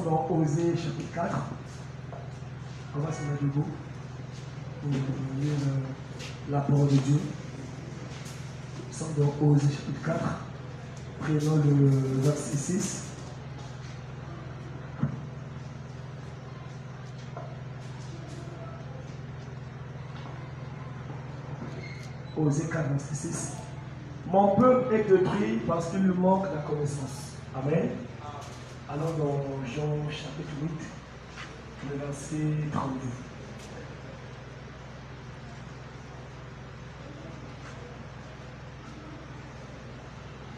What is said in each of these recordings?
sommes dans Osée chapitre 4. On va se mettre debout pour lire la parole de Dieu. Nous sommes dans Osée chapitre 4. Prenons le verset 6. Osée 4, verset 6. Mon peuple est détruit parce qu'il manque la connaissance. Amen. Allons dans Jean chapitre 8, le verset 32.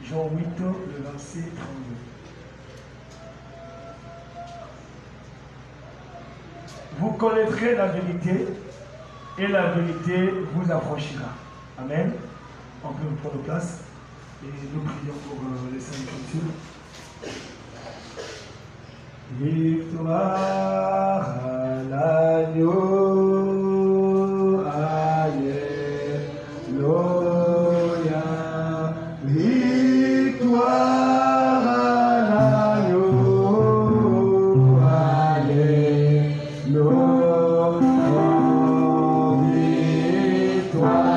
Jean 8, le verset 32. Vous connaîtrez la vérité et la vérité vous affranchira. Amen. On peut prendre place et nous prions pour les saintes écritures. Victoire à l'agneau, alléluia. Victoire à l'agneau, alléluia. Victoire.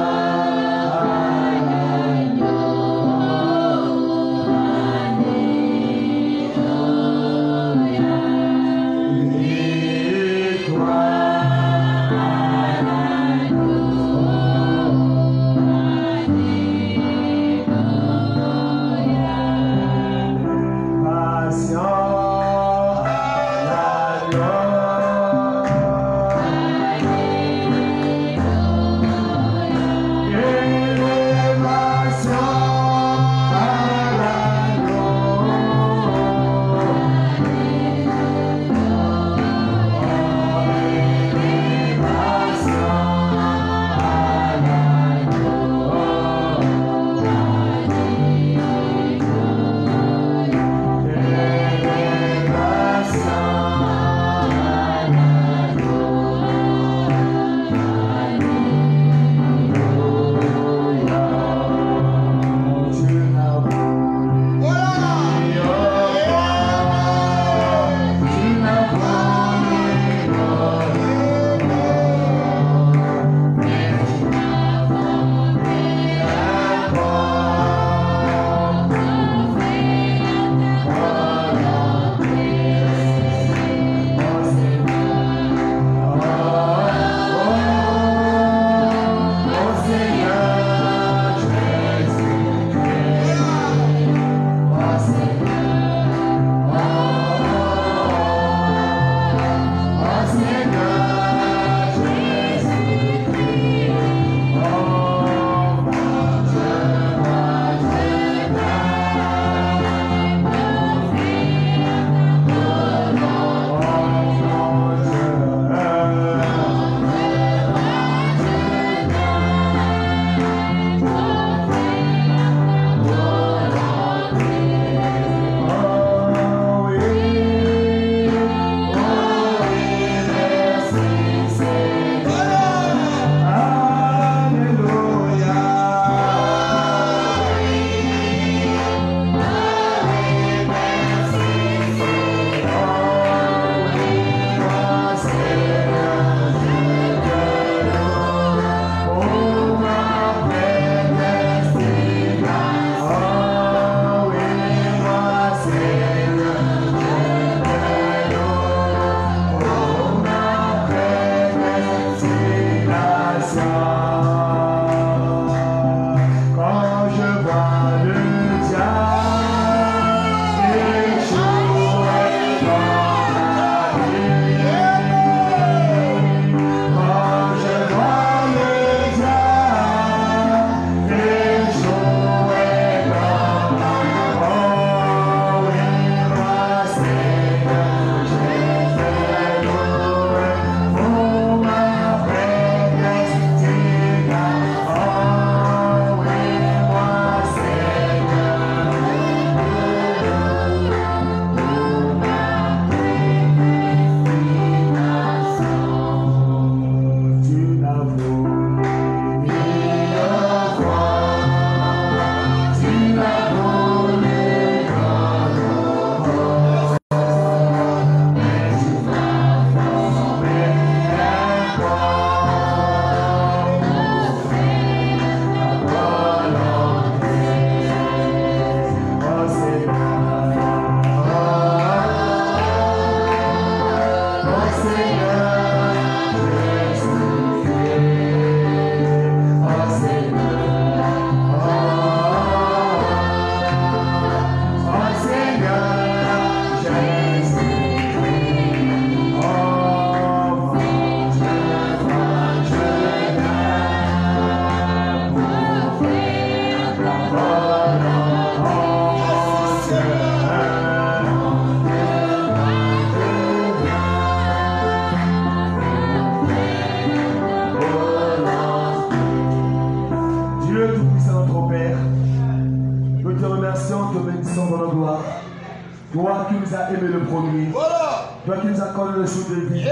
nous as aimé le premier. Voilà. Toi qui nous accordes le souffle de vie.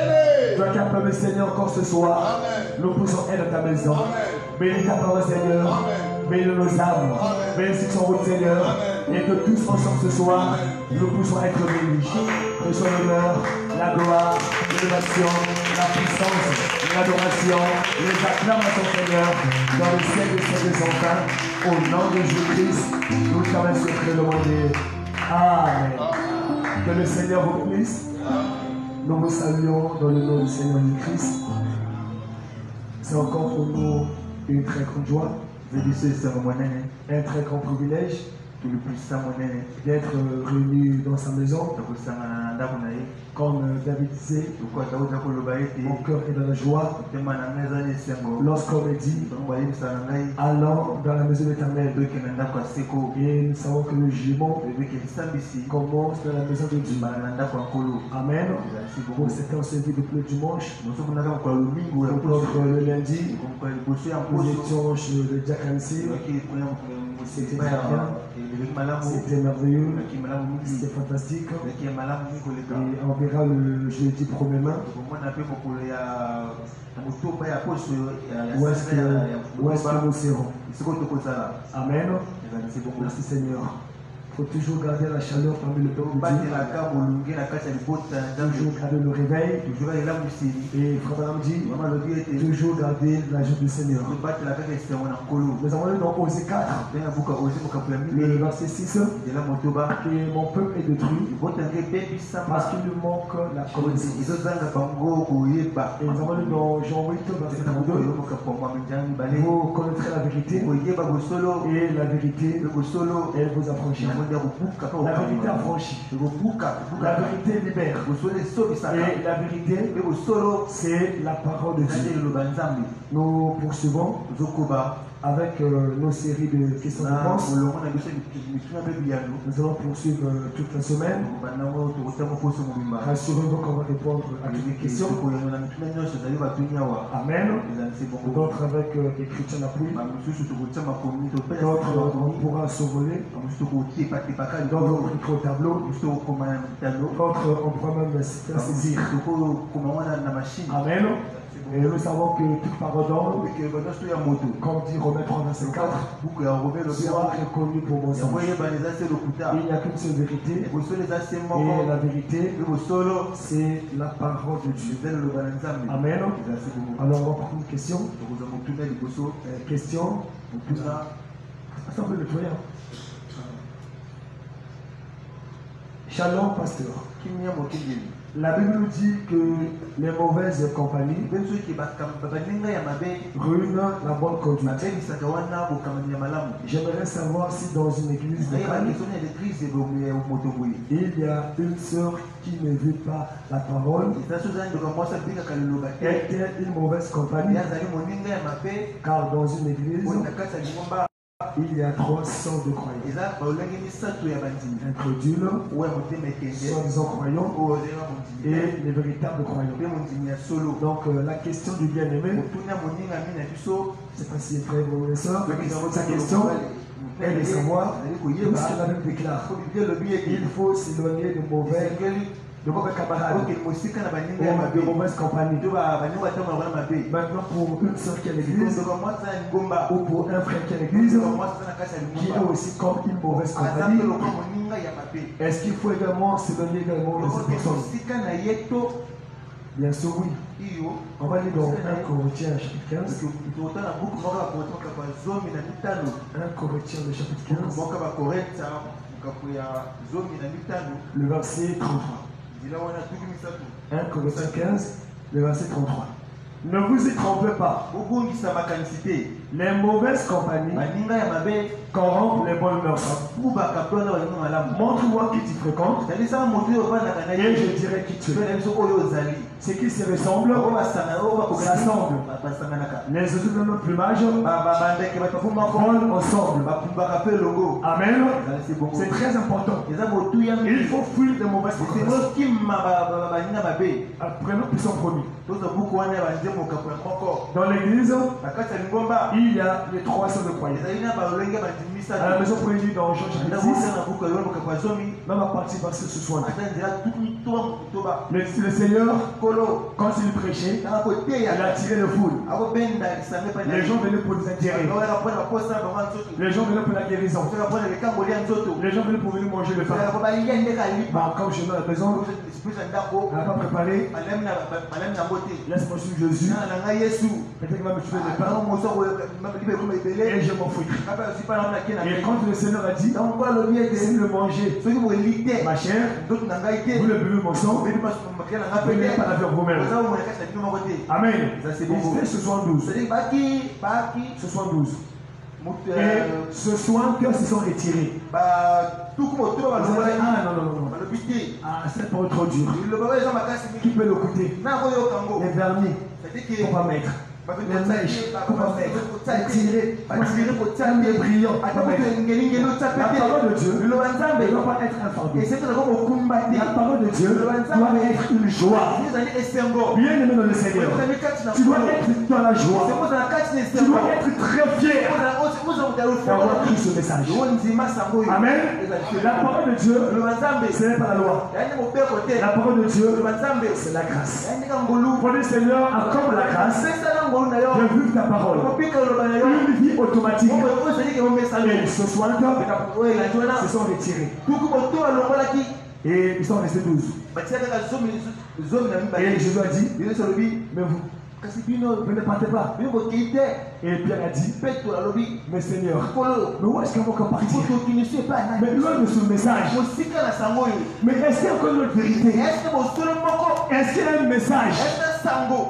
Toi qui as permis, Seigneur, encore ce soir. Nous poussons aide à ta maison. Bénis ta parole, Seigneur. Bénis nos âmes. Bénis son route, Seigneur. Et que tous ensemble ce soir, nous puissions être bénis. Que soit l'honneur, la gloire, l'élévation, la puissance, l'adoration, les acclamations, Seigneur, dans le ciel des cieux des enfants. Au nom de Jésus-Christ, nous t'avons secret demandé. Amen. Que le Seigneur vous bénisse. Nous vous saluons dans le nom du Seigneur Jésus-Christ. C'est encore pour nous une très grande joie, un très grand privilège d'être réunis dans sa maison. Comme David disait, mon cœur est dans la joie lorsqu'on me dit allons dans la maison de l'Éternel. Et nous savons que le jugement commence dans la maison de Dieu. Amen. Pour certains, on s'est vu depuis le dimanche. D'autres le lundi. Nous étions chez le Diakansi. C'était très bien. C'était merveilleux. C'était fantastique. Et on verra le jeudi prochainement. Où est-ce que nous serons? Amen. Merci Seigneur. Il faut toujours garder la chaleur parmi le peuple de Dieu. Toujours garder le réveil. Et Frère dit, toujours garder la joie du Seigneur. Nous avons lu dans Osée 4, le verset 6, que mon peuple est détruit parce qu'il lui manque la connaissance. Et nous avons lu dans Jean 8, verset 32, vous connaîtrez la vérité et la vérité, elle vous affranchira. La vérité affranchit. La vérité libère. Et la vérité, c'est la parole de Dieu. Nous poursuivons avec nos séries de questions-réponses. Nous allons poursuivre toute la semaine. Rassurez-vous qu'on va répondre à toutes les questions. Amen. D'autres avec des chrétiens d'appui. D'autres on pourra survoler. D'autres on écrit au tableau. D'autres on pourra même faire saisir. Amen. Et nous savons que toute parole d'homme, comme dit Romains 3, verset 4, sera reconnue pour mon sens. Il n'y a qu'une seule vérité. Et la vérité, c'est la parole de Dieu. Amen. Alors on va prendre une question. Question. Ça peut le nettoyer. Shalom, pasteur. La Bible nous dit que les mauvaises compagnies ruinent la bonne conduite. J'aimerais savoir si dans une église locale, il y a une sœur qui ne veut pas la parole. Est-elle une mauvaise compagnie? Car dans une église, il y a 300 de croyants. Incrédules, soi-disant croyants, et les véritables croyants. Donc la question du bien-aimé, je ne sais pas si frère ou soeur, sa question est de savoir tout ce que la Bible déclare. Il faut s'éloigner de mauvais camarades ou de mauvaises compagnies. Maintenant, pour une soeur qui est à l'église, ou pour un frère qui est à l'église, qui est aussi comme une mauvaise compagnie, est-ce qu'il faut également s'éloigner également de cette personne? Bien sûr, oui. On va lire dans 1 Corinthiens chapitre 15. 1 Corinthiens le chapitre 15. Le verset 33. 1 Corinthiens 15, le verset 33. Ne vous y trompez pas. Les mauvaises compagnies corrompent les bonnes mœurs. Montre-moi qui tu fréquentes et je dirai qui tu es. Ce qui se ressemble s'assemble. Les autres de notre plumage volent ensemble. Amen. C'est très important. Il faut fuir les mauvaises compagnies. Prenons plus en premier. Dans l'église, il y a les 300 de croyants. À la maison pour lire dans Jean chapitre 6, même à partir parce que ce soir. Le Seigneur, quand il prêchait, il a attiré le foule. Les gens venaient pour des intérêts. Les gens venaient pour la guérison. Les gens venaient pour venir manger le pain. Quand je suis à la maison, on n'a pas préparé. Laisse-moi suivre Jésus. Peut-être qu'il va me tuer le pain. Et je m'enfuis. Et quand le Seigneur a dit, si vous le mangez, ma chair, vous le buvez mon sang, vous n'allez pas la faire vous-même. Amen. C'était ce soir 12. Ce soir 12. Et ce soir, que se sont retirés. Ah non. Ah, c'est pas trop dur. Qui peut l'écouter? Les vernis, il ne faut pas mettre. Les mèches, il ne faut pas mettre. Tirer, les brillants, il ne faut pas mettre. La parole de Dieu ne doit pas être infamée. La parole de Dieu doit être une joie. Bien aimé dans le Seigneur, tu dois être dans la joie. Tu dois être très fier d'avoir pris ce message. Amen. La parole de Dieu, ce n'est pas la loi. La parole de Dieu, c'est la grâce. Pour le Seigneur, comme la grâce, j'ai vu ta parole. Une vie automatique. Et ce soir, ils se sont retirés. Et ils sont restés 12. Et Jésus a dit, mais vous, vous ne partez pas. Et Pierre a dit, mais Seigneur, mais où est-ce qu'on va partir? Mais loin de ce message. Mais est-ce qu'il y a encore une autre vérité? Est-ce qu'il y a un message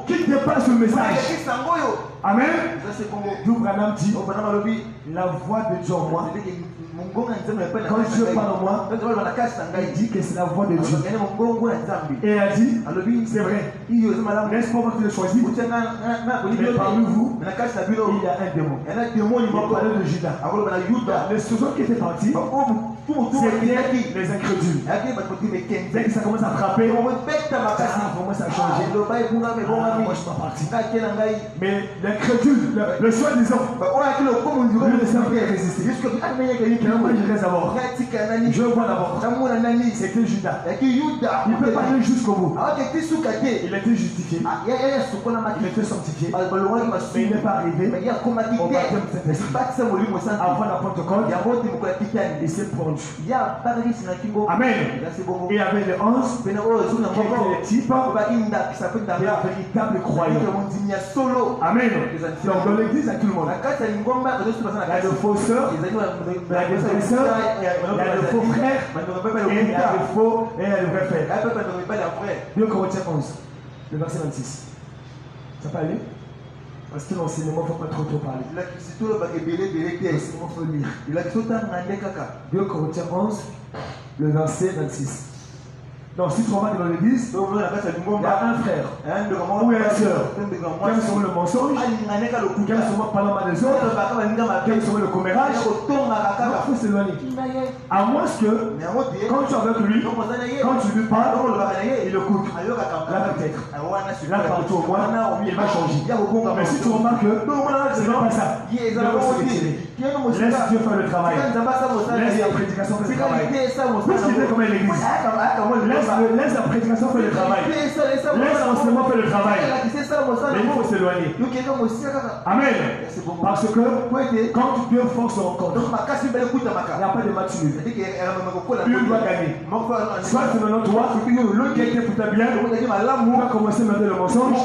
qui dépasse le message? Amen. D'où Branham dit, la voix de Dieu en moi. Quand Dieu parle en moi, il dit que c'est la voix de Dieu. Et il a dit, c'est vrai, n'est-ce pas moi qui l'ai choisi? Mais parmi vous, il y a un démon. Il parlait de Judas. Les souverains qui étaient partis, c'était les incrédules. Dès que ça commence à frapper, comment ça a changé? Moi je suis pas parti. Mais l'incrédule, le soi-disant, lui ne savait pas résister. Moi je reste d'abord. Je vois d'abord. C'était Judas. Il peut pas aller jusqu'au bout. Il était justifié. Il était sanctifié. Mais il n'est pas arrivé au baptême de Saint-Esprit. Avant la Pentecôte, il s'est pendu. Amen. Et il y avait les 11 qui étaient les types des véritables croyants. Amen. Donc dans l'église, il y a tout le monde. Il y a le faussaire, il y a des frères, il y a le faux frère, et il y a le faux et il y a le vrai frère. 2 Corinthiens 11, le verset 26. Ça peut aller? Parce que l'enseignement ne faut pas trop parler. L'enseignement faut lire. 2 Corinthiens 11, le verset 26. Donc si tu remarques dans l'église, il y a un frère ou une sœur qui aime sur le mensonge, qui aime sur parler mal des autres, qui aime sur le commérage. Il faut s'éloigner. À moins que quand tu es avec lui, quand tu lui parles, il écoute. Là peut-être. Là partout au moins, il va changer. Mais si tu remarques que ce n'est pas ça, il va se retirer. Laisse Dieu faire le travail. Laisse la prédication faire le travail. Puisqu'il est comme l'église. Laisse la prédication faire le travail. Laisse l'enseignement faire le travail. Mais il faut s'éloigner. Amen. Parce que quand Dieu force son rencontre, il n'y a pas de match nul. Une doit gagner. Soit c'est maintenant toi, l'autre qui était pour ta bien, tu vas commencer maintenant le mensonge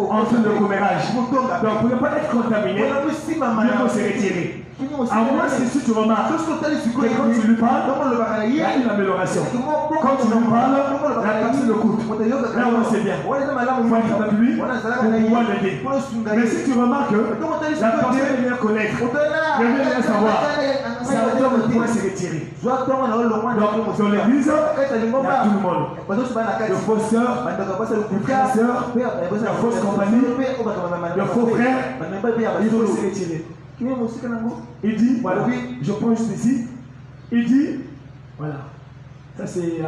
en train de commérage. Donc pour ne pas être contaminé, Dieu faut se retirer. À moins que si tu remarques que quand tu lui parles, il y a une amélioration. Quand tu lui parles, la personne écoute. Là on sait bien. Il faut être avec lui pour pouvoir l'aider. Mais si tu remarques que la personne est bien connaître, elle veut bien savoir, ça veut pouvoir se retirer. Donc dans l'église, il y a tout le monde. Le faux sœur, le frère sœur, la fausse compagnie, le faux frère, il faut se retirer. Il dit, voilà, je prends juste ici. Il dit, voilà, ça c'est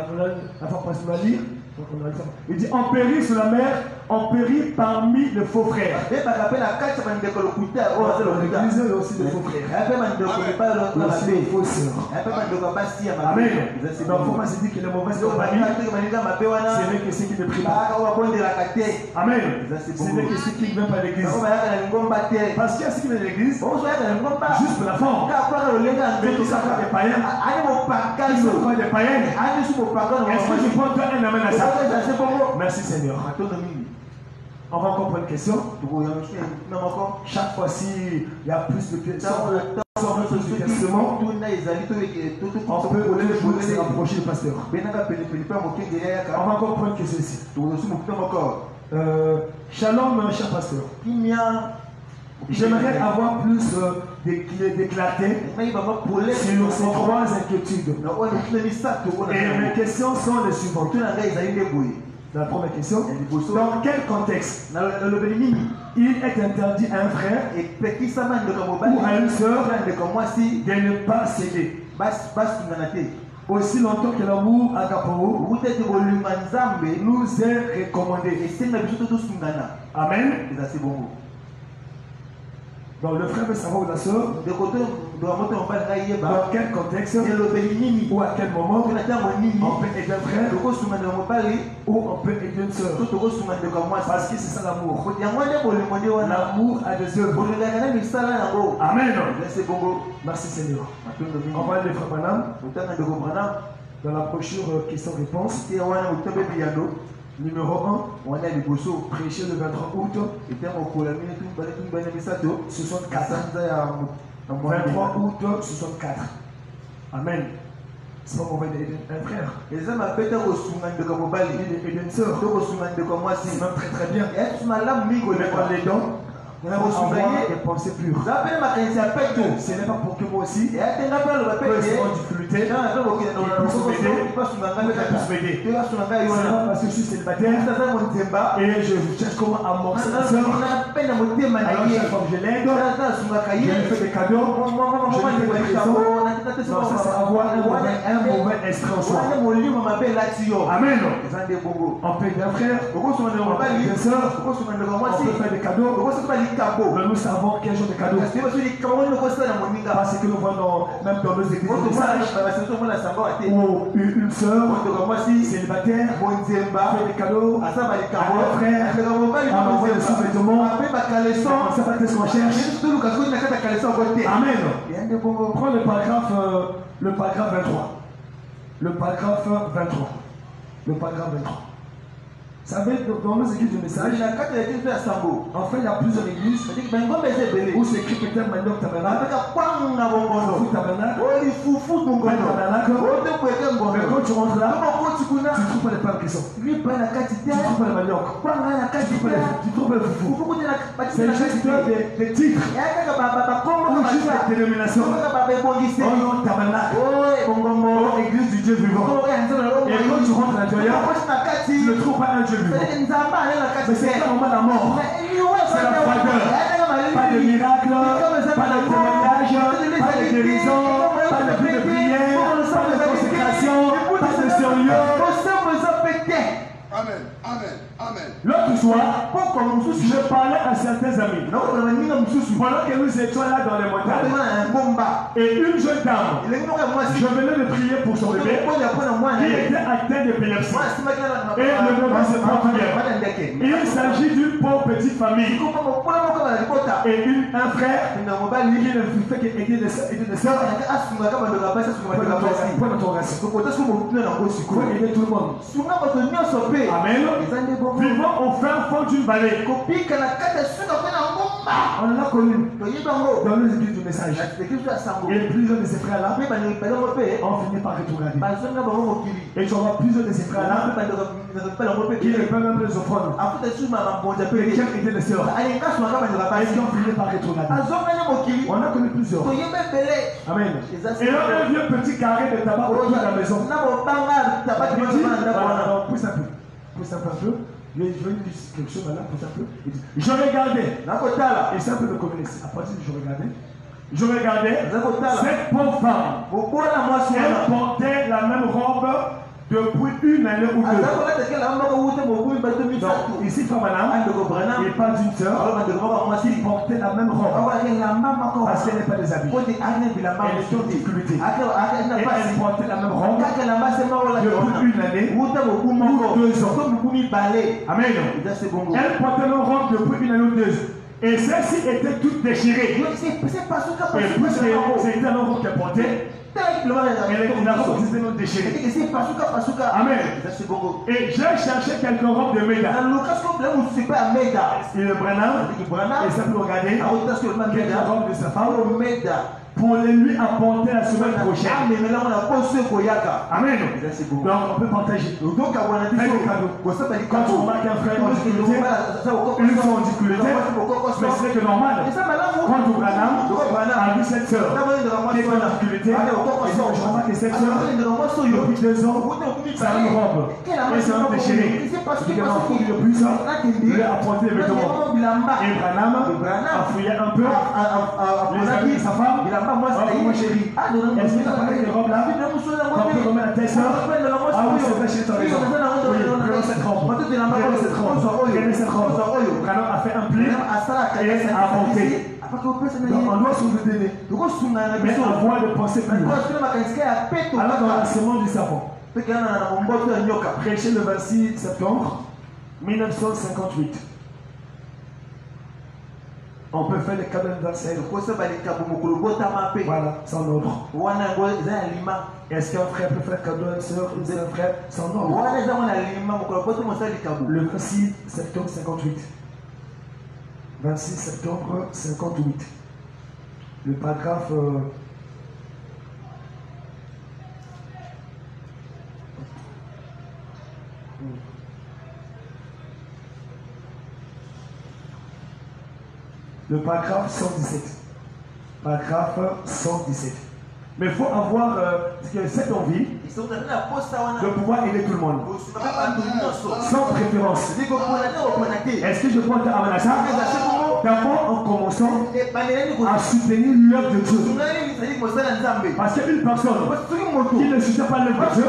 la fois passée à lire. Il dit, en périt sur la mer ont péri parmi les faux frères. Dans l'église, il y a aussi des faux frères. Il y a aussi des faux sœurs. Amen. Donc, il ne faut pas se dire que les mauvaises compagnies, ce n'est que ceux qui ne prient pas. Amen. Ce n'est que ceux qui ne viennent pas à l'église. Parce qu'il y a ceux qui viennent à l'église juste pour la forme. Mais qui sont pas des païens. Qui sont pas des païens. Est-ce que je prends toi un amen à ça? Merci Seigneur. On va encore prendre une question. Chaque fois, s'il y a plus de questions, on peut se rapprocher du pasteur. On va encore prendre une question ici. Shalom, cher pasteur. J'aimerais avoir plus d'éclater sur ces trois inquiétudes. Et mes questions sont les suivantes. La première question, dans quel contexte il est interdit à un frère ou à une soeur de ne pas céder aussi longtemps que l'amour agapao nous est recommandé? Amen. Donc le frère veut savoir la soeur dans quel contexte ou à quel moment on peut aider un frère ou on peut aider une soeur. Parce que c'est ça l'amour. L'amour a des œuvres. Amen. Merci Seigneur. On va aller frère Branham dans la brochure questions-réponses. Numéro 1, prêcher le 23 août 64. 23 août 64. Amen. C'est pas mauvais d'aider un frère. Il est une soeur. C'est même très très bien. Mais les dons, avoir des pensées pures. Ce n'est pas pour que moi aussi, que difficulté, il puisse m'aider. C'est pas parce que je suis célibataire et je cherche comment amorcer la soeur. Alors chaque fois que je l'aide, je lui fais des cadeaux, je lui fais des présents. Donc ça c'est avoir un mauvais esprit en soi. Amen. On peut aider un frère, on peut aider une soeur, on peut faire des cadeaux. Mais nous savons quel genre de cadeau. Parce que nous voyons même dans nos églises des messages où une soeur célibataire fait des cadeaux à un frère, on envoie des sous-vêtements, on ne sait pas qu'est-ce qu'on cherche. Amen. Prends le paragraphe 23. Le paragraphe 23. Le paragraphe 23. Vous savez, dans nos églises de message, en fait, il y a plusieurs églises où c'est écrit peut-être maintenant tabernacle, mais quand tu rentres là, tu ne trouves pas les pains qui sont. Tu ne trouves pas les manioc. Tu trouves les foufous. C'est juste des titres ou juste des dénominations. On tabernacle, église du Dieu vivant. Et quand tu rentres à l'intérieur, tu ne trouves pas un Dieu. Mais c'est vraiment la mort. C'est la froideur. Pas de miracle, pas de témoignage, pas de guérison, pas de plus de prière, pas de consécration, pas de sérieux. Amen. Amen. Amen. L'autre soir, je parlais à certains amis. Pendant que nous étions là dans les montagnes. Et une jeune dame, je venais de prier pour son bébé qui était atteint d'épilepsie. Et le bébé se porte bien. Il s'agit d'une pauvre petite famille. Et un frère qui ne fait qu'aider des sœurs. Pour aider tout le monde. Amen. Vivons au fin fond d'une vallée. On l'a connu dans les églises du message. Et plusieurs de ces frères-là ont fini par rétrograder. Et tu auras plusieurs de ces frères-là qui ne peuvent même les offrir. Et qui ont été des sœurs. Et qui ont fini par rétrograder. On a connu plusieurs. Amen. Et là, un vieux petit carré de tabac autour de la maison. Pousse un peu. Pousse un peu. Je vais dire quelque chose là, pousse un peu. Je regardais. Et c'est un peu de communiste. À partir de je regardais cette pauvre femme. Elle portait la même robe depuis une année ou deux. Donc, ici, Frère Branham, il parle d'une sœur qui portait la même robe parce qu'elle n'est pas déshabillée. Elle est en difficulté. Et elle portait la même robe depuis une année ou 2 ans. Amen. Elle portait la même robe depuis une année ou 2 ans. Et celle-ci était toute déchirée. Et puisque c'était un robe qu'elle portait, elle a continué de déchirer. Amen. Et j'ai cherché quelques robes de Méda. Et le Branham, et ça peut regarder quelques robes de sa femme pour les lui apporter la semaine prochaine. Amen. Donc on peut partager. Un cadeau. Quand on remarque un frère en difficulté, une fois en difficulté, mais c'est que normal. Quand le Branham a vu cette soeur qui est en difficulté, je remarque que cette soeur, depuis 2 ans, ça a une robe. Et c'est un déchiré. Il y a un coup de plus, lui a apporté les vêtements. Et Branham a fouillé un peu les habits de sa femme. Moi chérie, est-ce que tu as parlé de robe là? Quand tu remets la tête, ah oui, c'est vrai chez toi. Oui, prenons cette robe. Prenez cette robe. Branham a fait un pli et a apporté. Donc on doit se donner. Mais avoir de pensée plus loin. Alors dans la semaine du savon, prêché le 26 septembre 1958. On peut faire les cadeaux d'anniversaire. Voilà, sans ordre. Est-ce qu'un frère peut faire cadeau à une soeur, une soeur, un frère, sans ordre? Le 26 septembre 58. 26 septembre 58. Le paragraphe. Le paragraphe 117. Paragraphe 117. Mais il faut avoir cette envie de pouvoir aider tout le monde. Sans préférence. Est-ce que je peux dire à ça? D'abord en commençant à soutenir l'œuvre de Dieu. Parce qu'une personne qui ne soutient pas l'œuvre de Dieu,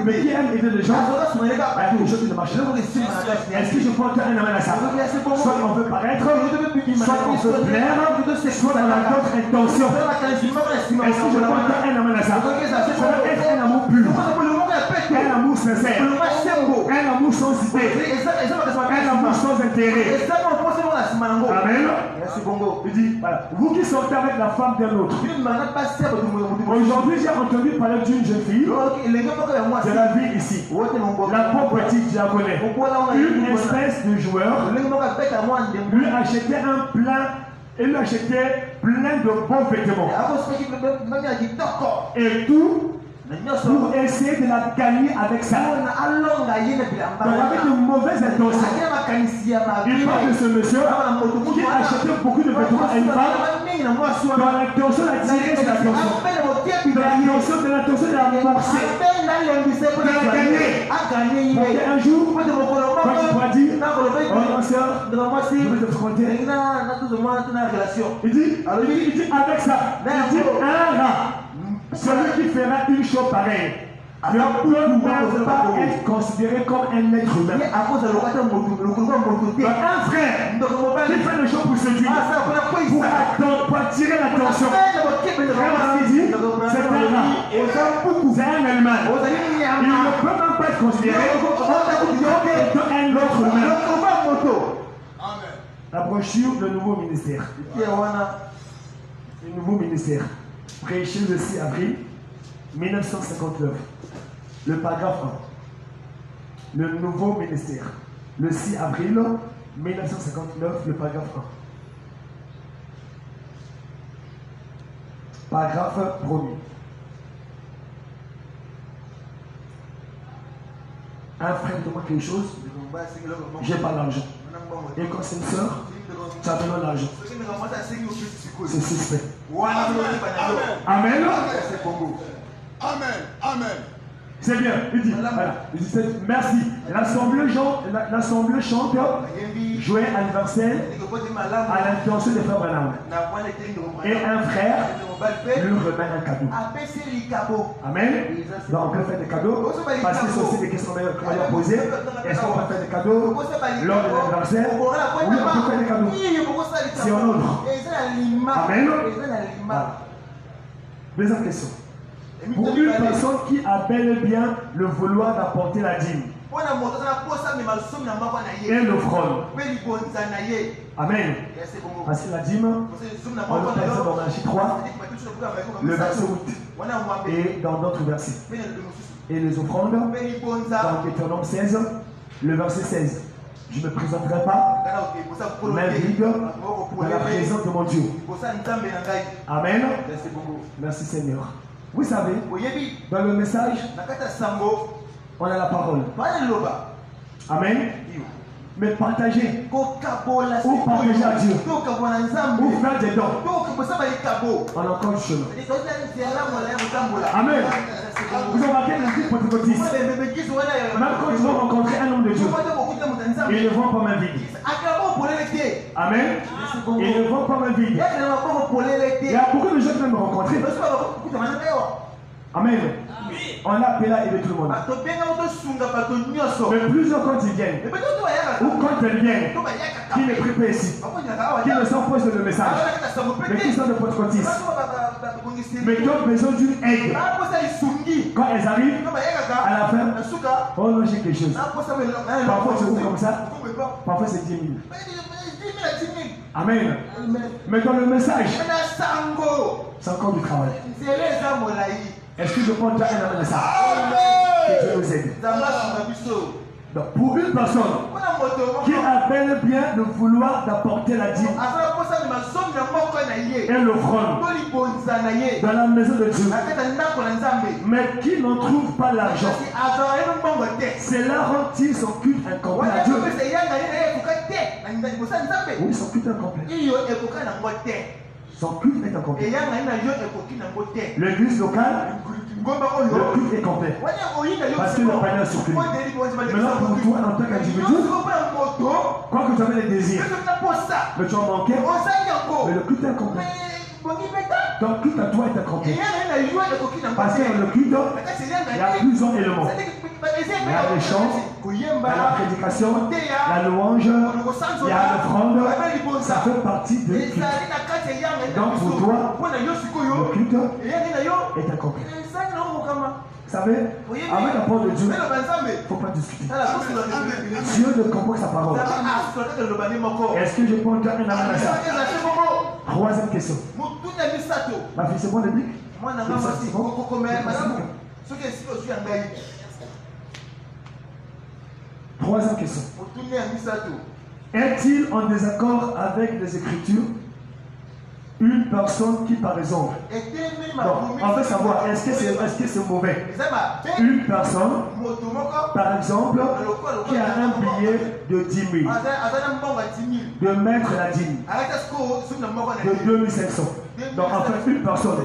mais qui aime aider les gens, il y a quelque chose qui ne marche pas. Est-ce que je peux dire un amen à ça? Soit on veut paraître, soit on veut plaire, soit on a d'autres intentions. Est-ce que je peux dire un amen à ça? Ça doit être un amour pur, un amour sincère, un amour sans idée, un amour sans intérêt. Amen. Il dit, voilà, vous qui sortez avec la femme d'un autre. Aujourd'hui, j'ai entendu parler d'une jeune fille de la ville ici. La pauvre petite diaconée. Une espèce de joueur lui achetait un plein. Et lui achetait plein de bons vêtements. Et tout pour essayer de la gagner avec ça. Donc avec de mauvaises intentions. Il parle de ce monsieur qui achetait beaucoup de vêtements à une femme dans l'intention d'attirer cette attention. Dans l'intention de la morcer. De la gagner. Pour qu'un jour, quand tu pourras dire, oh ma soeur, je vais te fronter. Il dit avec ça, il dit un rat. Celui qui fera une chose pareille ne peut même pas être considéré comme un être humain. Un frère qui fait des choses pour séduire, pour attirer l'attention. C'est un rat, c'est un animal. Il ne peut même pas être considéré comme un autre humain. La brochure de nouveau ministère. Le nouveau ministère. Prêché le 6 avril 1959. Le paragraphe 1. Le nouveau ministère. Le 6 avril 1959, le paragraphe 1. Paragraphe 1er. Un frère demande quelque chose, j'ai pas l'argent. Et quand c'est une soeur, tu as besoin d'argent. C'est suspect. Amen. Amen. Amen. C'est bien. Il dit, voilà. Il dit, merci. L'assemblée chante joyeux anniversaire à l'intention des frères Branham. Et un frère lui remet un cadeau. Amen. Donc on peut faire des cadeaux. Parce que c'est aussi des questions qu'on va poser. Est-ce qu'on peut faire des cadeaux lors de l'anniversaire? Oui, on peut faire des cadeaux. C'est en ordre. Amen. Voilà. Deuxième question. Pour une personne qui a bel et bien le vouloir d'apporter la dîme et l'offrande. Amen. Parce que la dîme, on le présente dans Malachie 3, le verset 8, et dans d'autres versets. Et les offrandes, dans Deutéronome 16, le verset 16. Je ne me présenterai pas, main vide, dans la présence de mon Dieu. Amen. Merci Seigneur. Vous savez, dans le message, on a la parole. Amen. Mais partager, ou partager à Dieu, ou faire des dons, on a encore du chemin. Amen. Vous remarquez le type pentecôtiste. Même quand ils vont rencontrer un homme de Dieu, ils ne vont pas main vide. Amen. Ils ne vont pas main vide. Il y a beaucoup de gens qui veulent me rencontrer. Amen. On a appelé à aider tout le monde. Mais plusieurs quand ils viennent, ou quand elles viennent, qui ne prient pas ici, qui ne sont pas sur le message, mais qui sont de pentecôtistes, mais qui ont besoin d'une aide. Quand elles arrivent, à la fin, oh non, j'ai quelque chose. Parfois c'est comme ça, parfois c'est 10 000. Amen. Mais dans le message, c'est encore du travail. Est-ce que je peux entrer un message? Que Dieu nous aide. Donc, pour une personne qui a bel et bien le vouloir d'apporter la dîme et l'offrande dans la maison de Dieu, mais qui n'en trouve pas l'argent, cela rend-il son culte incomplet à Dieu? Oui, son culte incomplet. Son culte est incomplet. L'église locale, le culte est complet. Parce que le panier a circulé. Maintenant, pour toi, en tant qu'individu, quoi que tu avais les désirs, mais tu en manquais, mais le culte est incomplet. Ton culte à toi est incomplet. Parce que dans le culte, il y a plusieurs éléments. Il y a les chants, il y a la prédication, la louange, il y a l'offrande. Ça fait partie de culte. Donc pour toi, le culte est incomplet. Vous savez, avec la parole de Dieu, il ne faut pas discuter. Dieu ne comprend que sa parole. Est-ce que je peux entrer un amen à ça? Troisième question. Ma fille, c'est bon le bic? Troisième question. Est-il en désaccord avec les Écritures une personne qui, par exemple, donc, on veut savoir, est-ce que c'est mauvais? Une personne, par exemple, qui a un billet de 10 000, de mettre la dîme de 2500. Donc, en fait, une personne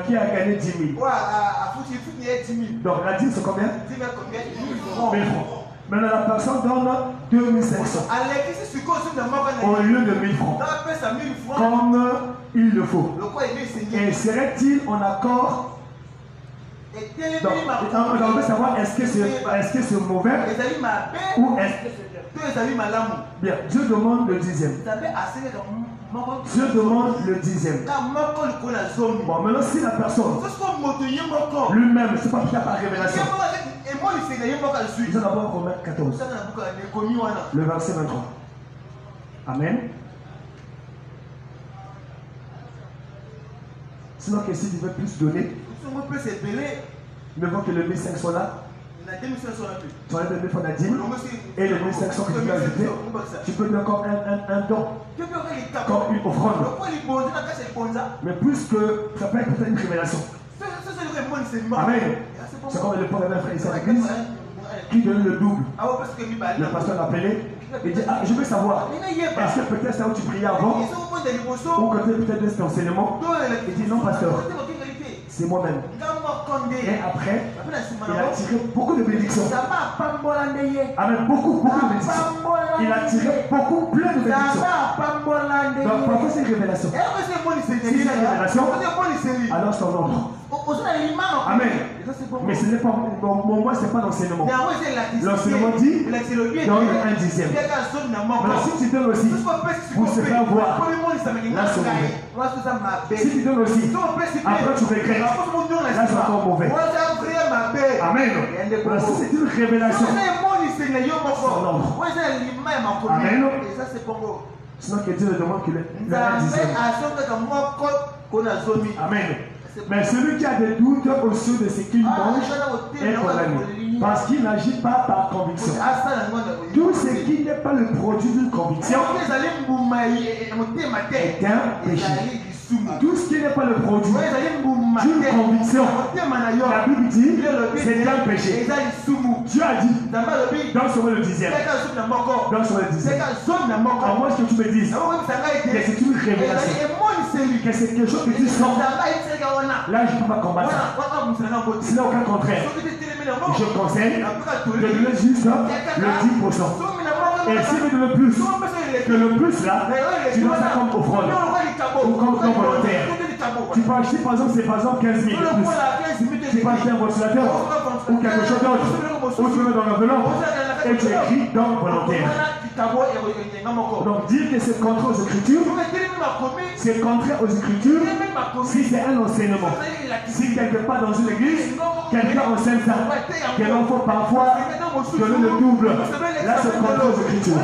qui a gagné 10 000. Donc, la dîme, c'est combien? 1000 francs. Maintenant, la personne donne 2500 au lieu de 1000 francs, comme il le faut. Et serait-il en accord? Donc, on veut savoir est-ce que c'est mauvais ou est-ce que c'est bien. Bien, Dieu demande le 10e. Dieu demande le 10e. Bon, maintenant, si la personne lui-même, c'est pas qu'il n'y a pas de révélation. Nous allons d'abord Romains 14, le verset 23. Amen. Sinon, que s'il veut plus donner, mais voit que le 1500 là, tu enlèves le 1000 francs de la dîme et le 1500 que tu peux ajouter, tu peux lui encore un don, comme une offrande. Mais plus que ça peut être une révélation. Amen. C'est comme le pauvre frère ici à l'église qui donne le double. Le pasteur l'a appelé et dit ah, je veux savoir, est-ce que peut-être c'est là où tu priais avant ou que peut-être de cet enseignement? Il dit non, pasteur, c'est moi-même. Et après, il a tiré beaucoup de bénédictions. Amen. Beaucoup de bénédictions. Il a tiré beaucoup, plein de bénédictions. Donc, parfois, c'est une révélation. Si c'est une révélation, alors c'est en ordre. Amen. Mais ce n'est pas, mon moi, ce n'est pas l'enseignement. L'enseignement dit, donne un dixième. Mais si tu donnes aussi, vous serez à voir. Là, c'est mauvais. Si tu donnes aussi, après tu regrettes. Là, c'est encore mauvais. Amen. Voilà, si c'est une révélation, c'est en ordre. Amen. Sinon, que Dieu le demande qu'il ait un dixième. Amen. Mais celui qui a des doutes au sujet de ce qu'il mange est condamné. Parce qu'il n'agit pas par conviction. Tout ce qui n'est pas le produit d'une conviction est un péché. Tout ce qui n'est pas le produit d'une conviction, la Bible dit, c'est un péché. Dieu a dit, dans ce mot le dixième. Dans ce mot le dixième. Alors moi, ce que tu me dises, que c'est une révélation. Que c'est quelque chose que tu sens. Là, je ne peux pas combattre. Sinon, aucun contraire. Je conseille de donner juste le 10%. Et si tu donnes plus, que le plus là, tu donnes ça comme offrande. Ou comme volontaire. Tu peux acheter par exemple, c'est par exemple 15 000 de plus. Tu peux acheter un ventilateur ou quelque chose d'autre. Ou tu le mets dans l'enveloppe et tu écris dans volontaire. Donc dire que c'est contraire aux Écritures, c'est contraire aux Écritures si c'est un enseignement. Si quelque part dans une église, quelqu'un enseigne ça, qu'il en faut parfois donner le double, là c'est contraire aux Écritures.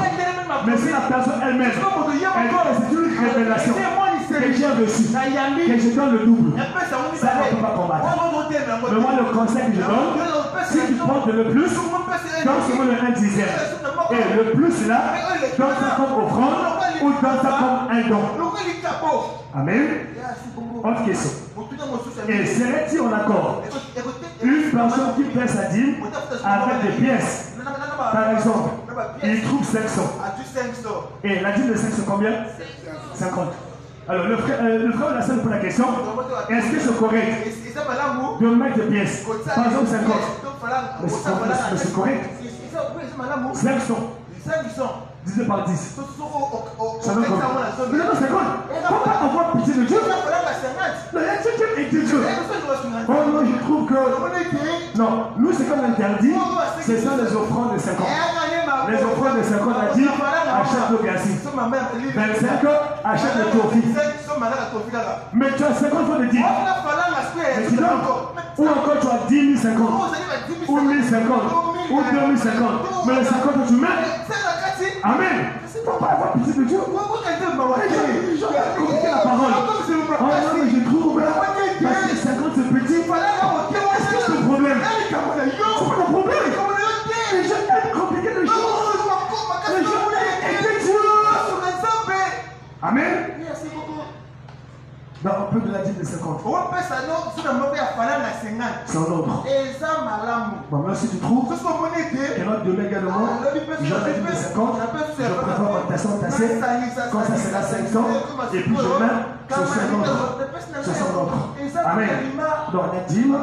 Mais si la personne elle-même, elle dit que c'est une révélation que j'ai reçue, que je donne le double, ça ne peut pas combattre. Mais moi le conseil que je donne, si tu portes le plus, dans ce moment le 1 dixième. Et le plus là, donne ça comme offrande ou donne ça comme un don. Amen. Autre question. Et serait-il en accord une personne qui paie sa dîme avec des pièces? Par exemple, il trouve 500. Et la dîme de 5 c'est combien? 50. Alors le frère de la sœur pose la question, est-ce que c'est correct de mettre des pièces? Par exemple 50. Mais c'est correct. 500. Divisé par 10. Ça donne combien? Mais non, 50. Pourquoi avoir pitié de Dieu? Non, il y a Dieu qui aime Dieu. Oh non, je trouve que... Non, nous c'est comme interdit, c'est ça les offrandes de 50. Les offrandes de 50 a dit, achète le gassi. 25, achète le tofi. Mais tu as 50 fois de 10. Mais tu donnes. Ou encore tu as 10 050. Ou 1050. Ou 2050. Mais les 50 que tu mets. Amen. Pourquoi avoir pitié de Dieu? Je vais compliquer la parole. Oh non, mais je trouve parce que 50 c'est petit. Est-ce que c'est le problème? C'est pas le problème. Les gens aiment compliquer les choses. Les gens aiment aider Dieu. Amen. Donc on peut de la dîme de 50. C'est en ordre. Bon, là si tu trouves que notre demain également, j'ai la dîme de 50, je préfère ma tasse tassée, quand ça sera 500, et puis je mets sur 50. C'est son ordre. Amen. Donc la dîme,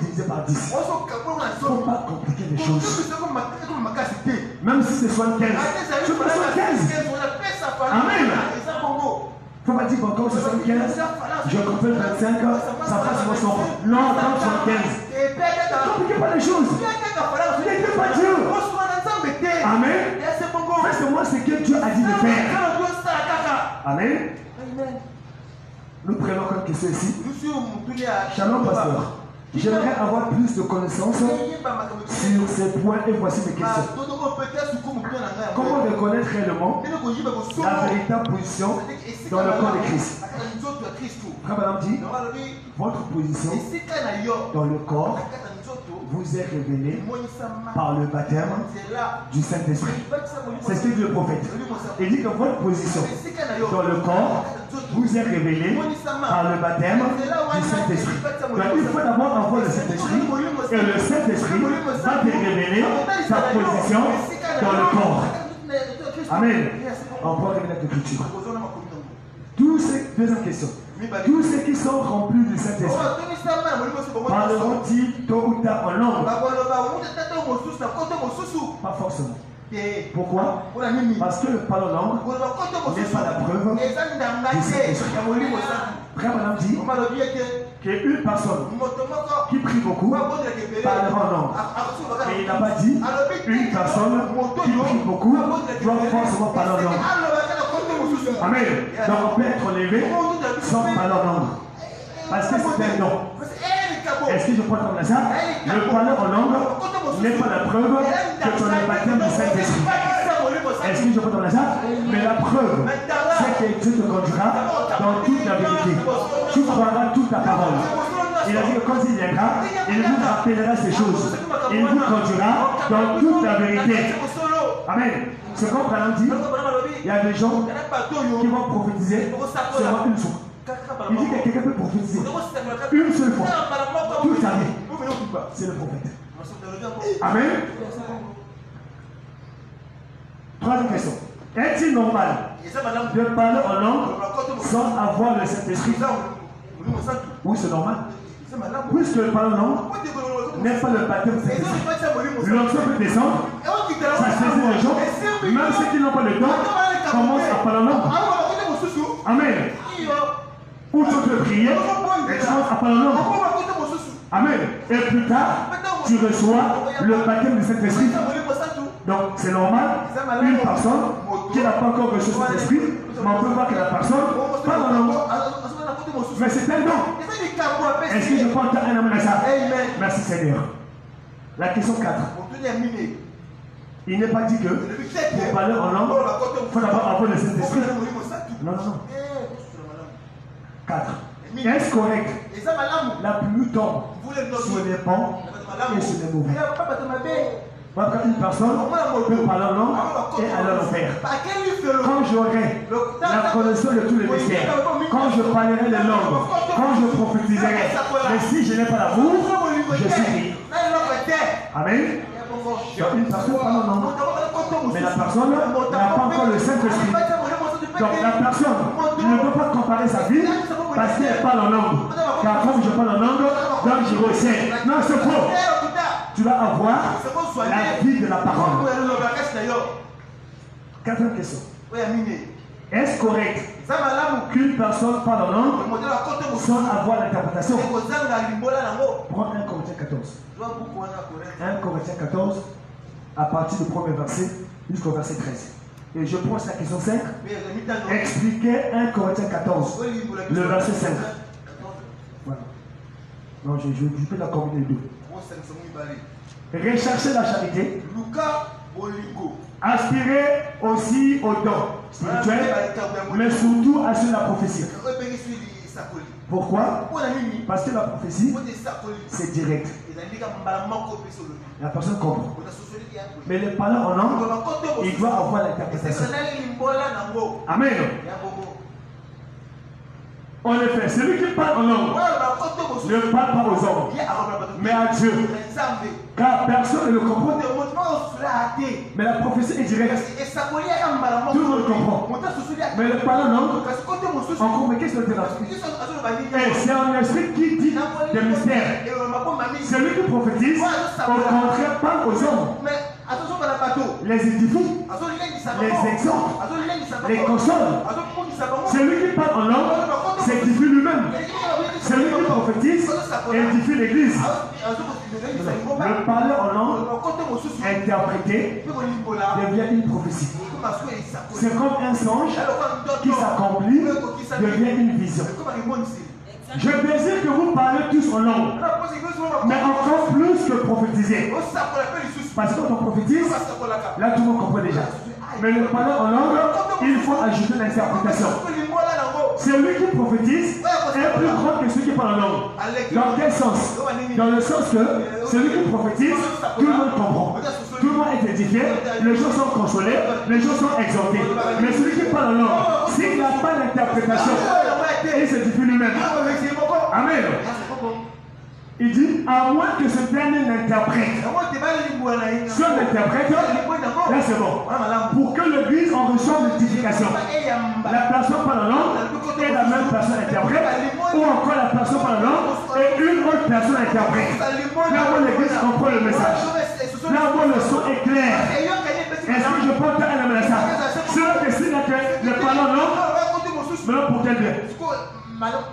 divisé par 10. Il ne faut pas compliquer les choses. Même si c'est 75. Je prends 75. Amen. Il ne faut pas dire encore 75, je complète 25, ça passe 60. Non, 75. Ne compliquez pas les choses. N'aidez pas Dieu. Amen. Faites-moi ce que Dieu a dit de faire. Amen. Nous prenons comme question ici. Shalom, pasteur. J'aimerais avoir plus de connaissances sur ces points et voici mes questions. Comment reconnaître réellement la véritable position dans le corps de Christ? Frère Madame dit, votre position dans le corps vous est révélée par le baptême du Saint-Esprit. C'est ce que dit le prophète. Il dit que votre position dans le corps vous est révélée par le baptême du Saint-Esprit. Donc il faut d'abord avoir le Saint-Esprit et le Saint-Esprit va te révéler sa position dans le corps. Amen. On peut révéler l'écriture. Tous ces deuxième question. Tous ceux qui sont remplis du Saint-Esprit parleront-ils tôt ou tard en langue? Pas forcément. Pourquoi? Parce que le parler en langue n'est pas la preuve du Saint-Esprit. Frère Madame dit qu'une personne qui prie beaucoup parlera en langue. Mais il n'a pas dit une personne qui prie beaucoup doit forcément parler en langue. Amen. Donc on peut être levé sans parler en langue. Parce que c'est un don. Est-ce que je peux entendre ça? Le parler en langue n'est pas la preuve que tu as le baptême du Saint-Esprit. Est-ce que je peux entendre ça? Mais la preuve, c'est que Dieu te conduira dans toute la vérité. Tu croiras toute la parole. Il a dit que quand il viendra, il vous rappellera ces choses. Il vous conduira dans toute la vérité. Amen. C'est comme Paul dit, il y a des gens qui vont prophétiser seulement une fois. Il dit que quelqu'un peut prophétiser une seule fois. Toute sa vie. C'est le prophète. Amen. Troisième question. Est-il normal de parler en langue sans avoir le Saint-Esprit? Oui, c'est normal. Puisque le parler en langue n'est pas le baptême du Saint-Esprit. L'onction peut descendre, ça saisit les gens, même ceux qui n'ont pas le temps commencent à parler en langue. Amen. Ou tu peux prier et tu commences à parler en langue. Amen. Et plus tard, tu reçois le baptême du Saint-Esprit. Donc c'est normal, une personne qui n'a pas encore reçu le Saint-Esprit, mais on peut voir que la personne parle en langue. Mais c'est un don. Est-ce que je peux entendre un amen à ça? Merci Seigneur. La question 4. Il n'est pas dit que pour parler en langue, il faut d'abord avoir le Saint-Esprit. Non, non, non. 4. Est-ce correct? La pluie tombe sur les ponts et sur les mauvais. Quand une personne peut parler en langue et alors le faire. Quand j'aurai la connaissance de tous les mystères, quand je parlerai les langues, quand je prophétiserai, mais si je n'ai pas l'amour, je suis pris. Amen. Une personne parle en langue, mais la personne n'a pas encore le Saint-Esprit. Donc la personne ne peut pas comparer sa vie parce qu'elle parle en langue. Car comme je parle en langue, donc je ressens. Non, c'est faux. Tu vas avoir la vie de la parole. Quatrième question. Est-ce correct qu'une personne parle en langue sans avoir l'interprétation? Prends 1 Corinthiens 14. 1 Corinthiens 14, à partir du premier verset jusqu'au verset 13. Et je pose la question 5. Expliquez 1 Corinthiens 14, le verset 5. Voilà. Non, je peux la combiner les deux. Recherchez la charité. Aspirez aussi au don spirituel, mais surtout à la prophétie. Pourquoi? Parce que la prophétie, c'est direct. La personne comprend. Mais le parler en langue, il doit avoir l'interprétation. Amen. En effet, celui qui parle en langue ne parle pas aux hommes, mais à Dieu. Car personne ne le comprend. Mais la prophétie est directe. Tout le monde comprend. Mais le parler en langue, encore, mais qu'est-ce que c'est? C'est un esprit qui dit des mystères. Celui qui prophétise, au contraire, parle aux hommes. Les édifie, les exhorte, les console. Celui qui parle en langue s'édifie lui-même. Celui qui prophétise édifie l'église. Le parler en langue interprété devient une prophétie. C'est comme un songe qui s'accomplit devient une vision. Je désire que vous parlez tous en langue, mais encore plus que prophétiser. Parce que quand on prophétise, là tout le monde comprend déjà. Mais le parler en langue, il faut ajouter l'interprétation. Celui qui prophétise est plus grand que celui qui parle en langue. Dans quel sens? Dans le sens que celui qui prophétise, tout le monde comprend. Tout le monde est édifié, les gens sont consolés, les gens sont exhortés. Mais celui qui parle en langue, s'il n'a pas d'interprétation, il s'édifie lui-même. Amen. Il dit, à moins que ce dernier l'interprète. Si on l'interprète, là c'est bon. Pour que l'église en fonction de l'édification. La personne par la langue et la même personne interprète, ou encore la personne par la langue et une autre personne interprète. Là où l'église comprend le message, là où le son est clair. Est-ce que je peux faire un message? C'est là que si le parlant langue, maintenant pour quel bien?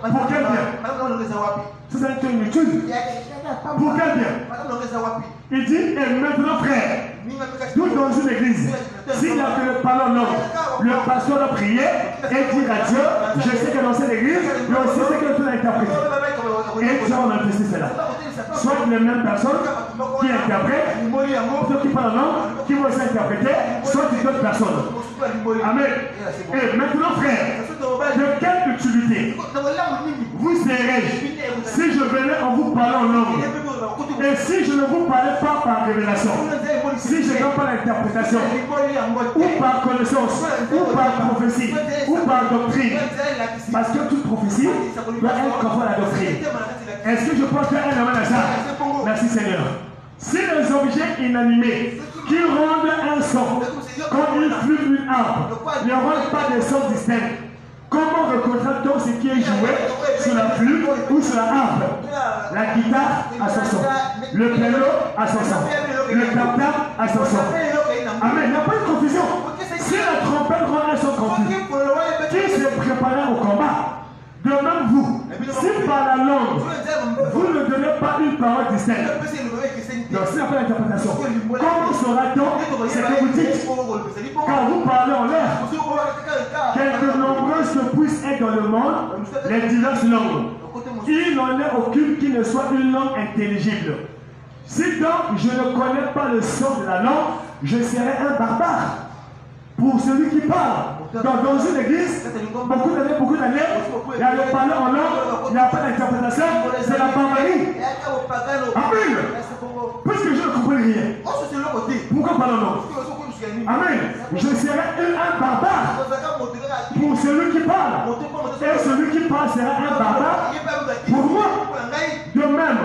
Pour quel bien? C'est une étude. Pour quel bien? Il dit, et maintenant frère, nous dans une église, s'il n'y a que le parlant langue, le pasteur doit prier et dire à Dieu, je sais que dans cette église, mais aussi c'est que tout est interprété. Et Dieu en a fait cela. Soit les mêmes personnes qui interprètent, ceux qui parlent en langue, qui vont s'interpréter, soit d'autres personnes. Amen. Et maintenant frère, de quelle utilité vous serez-je si je venais en vous parlant en langue? Et si je ne vous parlais pas par révélation, si je n'ai pas l'interprétation, ou par connaissance, ou par prophétie, ou par doctrine, parce que toute prophétie doit être conforme à la doctrine. Est-ce que je peux faire un amen à ça? Merci Seigneur. Si les objets inanimés qui rendent un son, comme une flûte, une harpe, ne rendent pas des sons distincts, comment reconnaît-on ce qui est joué sur la flûte ou sur la harpe? La guitare a son son, le piano a son son, le tam-tam a son son. Amen, il n'y a pas de confusion. Si la trompette rend un son confus, qui s'est préparé au combat? De même vous, si par la langue, vous ne donnez pas une parole distincte, donc c'est après l'interprétation, comment saura-t-on ce que vous dites? Car vous parlez en l'air. Quelque nombreuses que puissent être dans le monde les diverses langues, il n'en est aucune qui ne soit une langue intelligible. Si donc je ne connais pas le son de la langue, je serai un barbare pour celui qui parle. Donc dans une église, beaucoup d'années, il y a le parler en langue, il n'y a pas d'interprétation, c'est la barbarie. Amen. Puisque je ne comprends rien, pourquoi parler en langue? Amen. Je serai un barbare pour celui qui parle. Et celui qui parle sera un barbare pour moi. De même,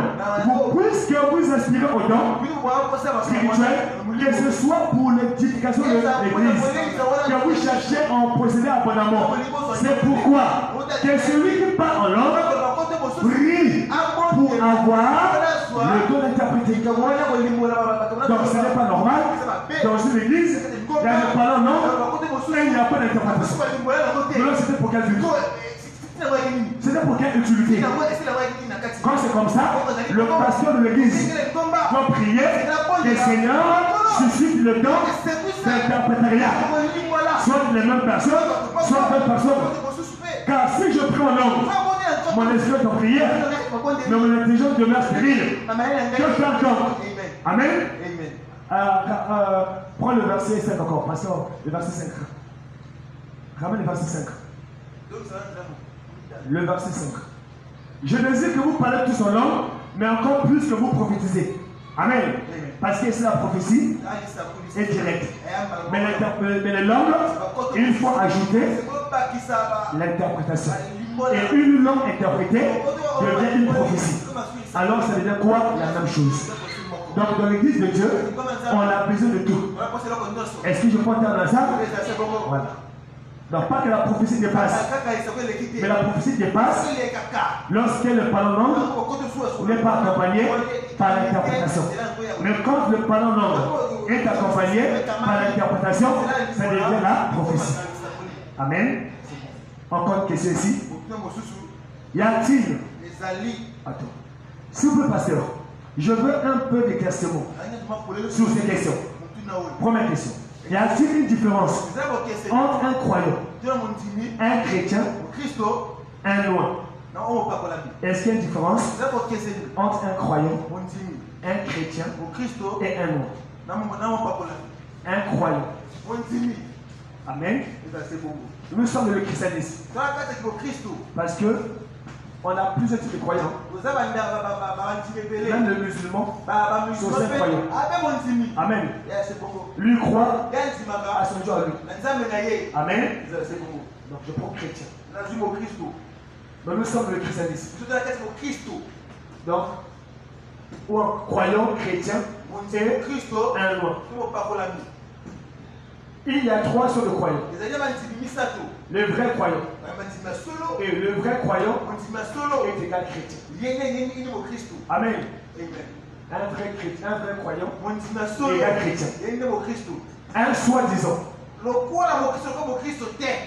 puisque vous aspirez au don spirituel, que ce soit pour l'édification de l'église, que vous cherchez à en posséder abondamment, c'est pourquoi que celui qui parle en langue prie pour avoir le don d'interpréter. Donc ce n'est pas normal. Dans une église, il y a le parlant en langue et il n'y a pas d'interprétation. Donc c'était pour quel but? C'était pour quelle utilité? Quand c'est comme ça, le pasteur de l'église doit prier que le Seigneur suscite le don d'interprétariat. Soit les mêmes personnes, soit d'autres personnes. Car si je prie en langue, mon esprit est en prière, mais mon intelligence demeure stérile. Que faire donc? Amen. Prends le verset 5 encore, pasteur, le verset 5. Ramène le verset 5. Le verset 5. Je désire que vous parlez tous en langue, mais encore plus que vous prophétisez. Amen. Parce que c'est la prophétie est directe. Mais les langues, une fois ajoutées, l'interprétation. Et une langue interprétée devient une prophétie. Alors ça devient quoi? La même chose. Donc dans l'église de Dieu, on a besoin de tout. Est-ce que je peux entendre ça? Voilà. Donc pas que la prophétie dépasse, mais la prophétie dépasse lorsqu'elle parle en langue n'est pas accompagné par l'interprétation. Mais quand le parlant en langue est accompagné par l'interprétation, ça devient la prophétie. Amen. Encore une question ici. Y a-t-il... Attends. S'il vous plaît, pasteur, je veux un peu d'éclaircissement sur ces questions. Première question. Y a-t-il une différence entre un croyant, un chrétien, un loin? Est-ce qu'il y a une différence entre un croyant, un chrétien et un loin? Un croyant. Amen. Nous sommes le christianisme. Parce que on a plusieurs types de croyants. Même le musulman sont aussi croyants. Amen. Lui croit à son Dieu à lui. Amen. Donc je prends chrétien. Donc nous sommes le christianisme. Donc, ou un croyant chrétien et un loin. Il y a trois sortes de croyants. Le vrai croyant. Et le vrai croyant est égal chrétien. Amen. Un vrai chrétien, un vrai croyant est égal chrétien. Un soi-disant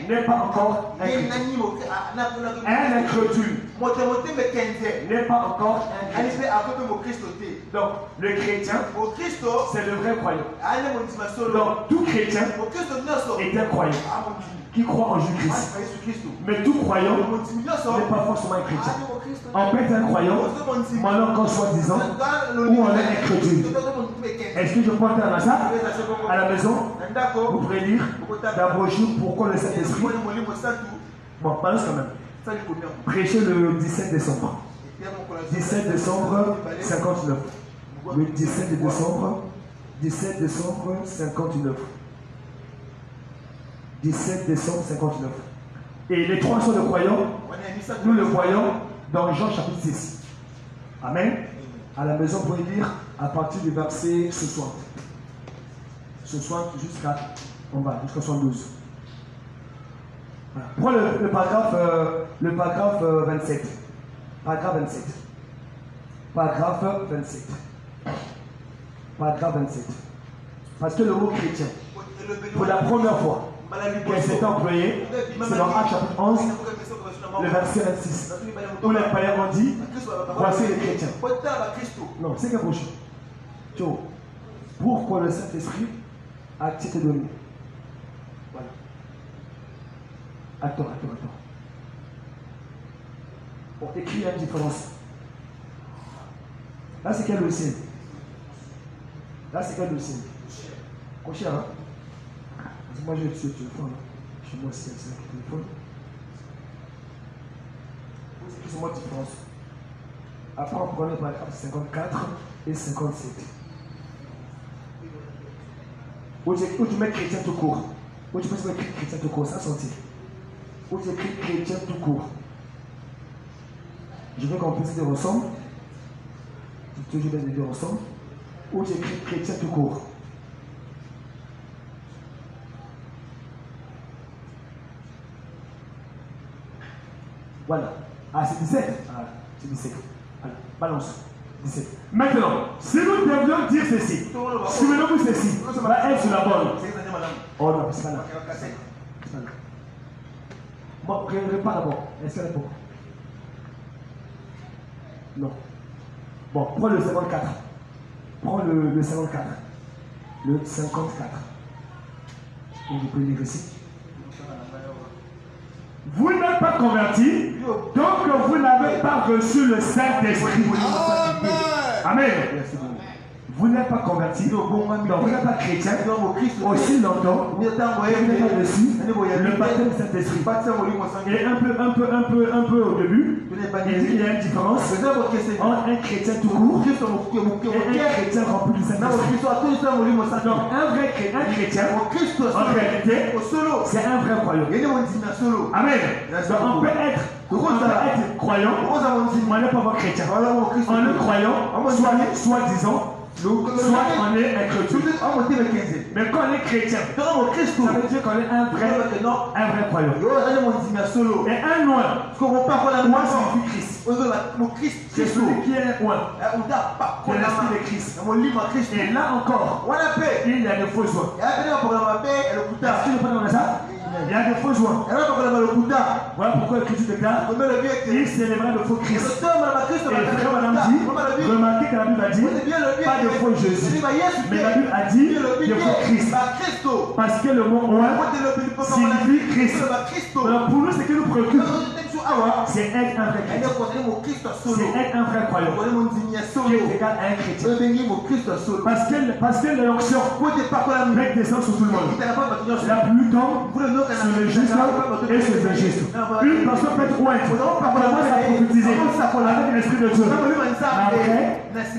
n'est pas encore un chrétien. Un incrédule n'est pas encore un chrétien. Donc, le chrétien, c'est le vrai croyant. Donc, tout chrétien est un croyant qui croit en Jésus-Christ. Mais tout croyant n'est pas forcément un chrétien. On peut être un croyant, mais encore soi-disant, ou on est incrédule. Est-ce que je peux entendre ça à la maison? Vous pourrez lire la brochure Pourquoi le Saint-Esprit. Bon, balance quand même. Prêchez le 17 décembre. 17 décembre 59. Le 17 décembre 59. 17 décembre 59. Et les trois sortes de croyants, nous le voyons dans Jean chapitre 6. Amen. À la maison, vous pouvez lire à partir du verset 60. 60 jusqu'à en bas, jusqu'à 72. Voilà. Prends le paragraphe 27. Paragraphe 27. Paragraphe 27. Paragraphe 27. Parce que le mot chrétien, pour la première fois, qu'elle s'est employée, c'est dans Actes chapitre 11, le verset 26, où les païens ont dit, voici les chrétiens. Non, c'est quelque chose. Pourquoi le Saint-Esprit a-t-il été donné? Voilà. Attends. On écrit la différence. Là, c'est quel dossier? Cocher, hein? Parce que moi, j'ai le téléphone. Chez moi, c'est le téléphone. C'est moi la différence. Après, on prend les paragraphes 54 et 57. Où tu mets chrétien tout court. Où tu peux mettre chrétien tout court, ça sortir. Où tu écris chrétien tout court. Je veux qu'on puisse dire ensemble. Tu toujours bien dire ensemble. Où tu écris chrétien tout court. Voilà. Ah, c'est 17. Ah, c'est 17. Voilà. Balance. 17. Maintenant, si nous devions dire ceci, souvenez-vous ceci, ça va être sur la bonne. Oh non, c'est pas là. C'est pas là. Bon, pas d'abord. Est-ce qu'elle est bon? Non. Bon, prends le 54. Prends le 54. Le 54. Et je peux lire ici. Vous n'êtes pas convertis, donc vous n'avez pas reçu le Saint-Esprit. Amen. Vous n'êtes pas convertis, donc vous n'êtes pas chrétien, aussi longtemps, vous n'êtes pas reçu le baptême du Saint-Esprit. Et un peu au début, il y a une différence entre un chrétien tout court et un chrétien rempli du Saint-Esprit. Donc un vrai chrétien, en réalité, c'est un vrai croyant. Amen. Donc on peut être croyant, mais on n'est pas chrétien. En le croyant, soi-disant, soit on est incrédule. Mais quand on est chrétien, ça veut dire qu'on est un vrai croyant. Et un oint, oint signifie Christ. C'est celui qui est oint. C'est l'esprit de Christ. Et là encore, il y a des faux oints. Est-ce que je peux dire ça? Il y a des faux joints. Voilà pourquoi l'Écriture déclare il célébrait le faux Christ. Et frère madame dit, remarquez que la Bible a dit pas de faux Jésus. Mais la Bible a dit de faux Christ. Parce que le mot oint signifie Christ. Alors pour nous, ce qui nous préoccupe, c'est être un vrai chrétien. C'est être un vrai croyant. Qui est égal à un chrétien. Parce que l'onction avec descend sur tout le monde. La pluie tombe sur les justes et sur les injustes. Une personne peut être ointe. Comment ça prophétiser avec l'Esprit de Dieu. Après,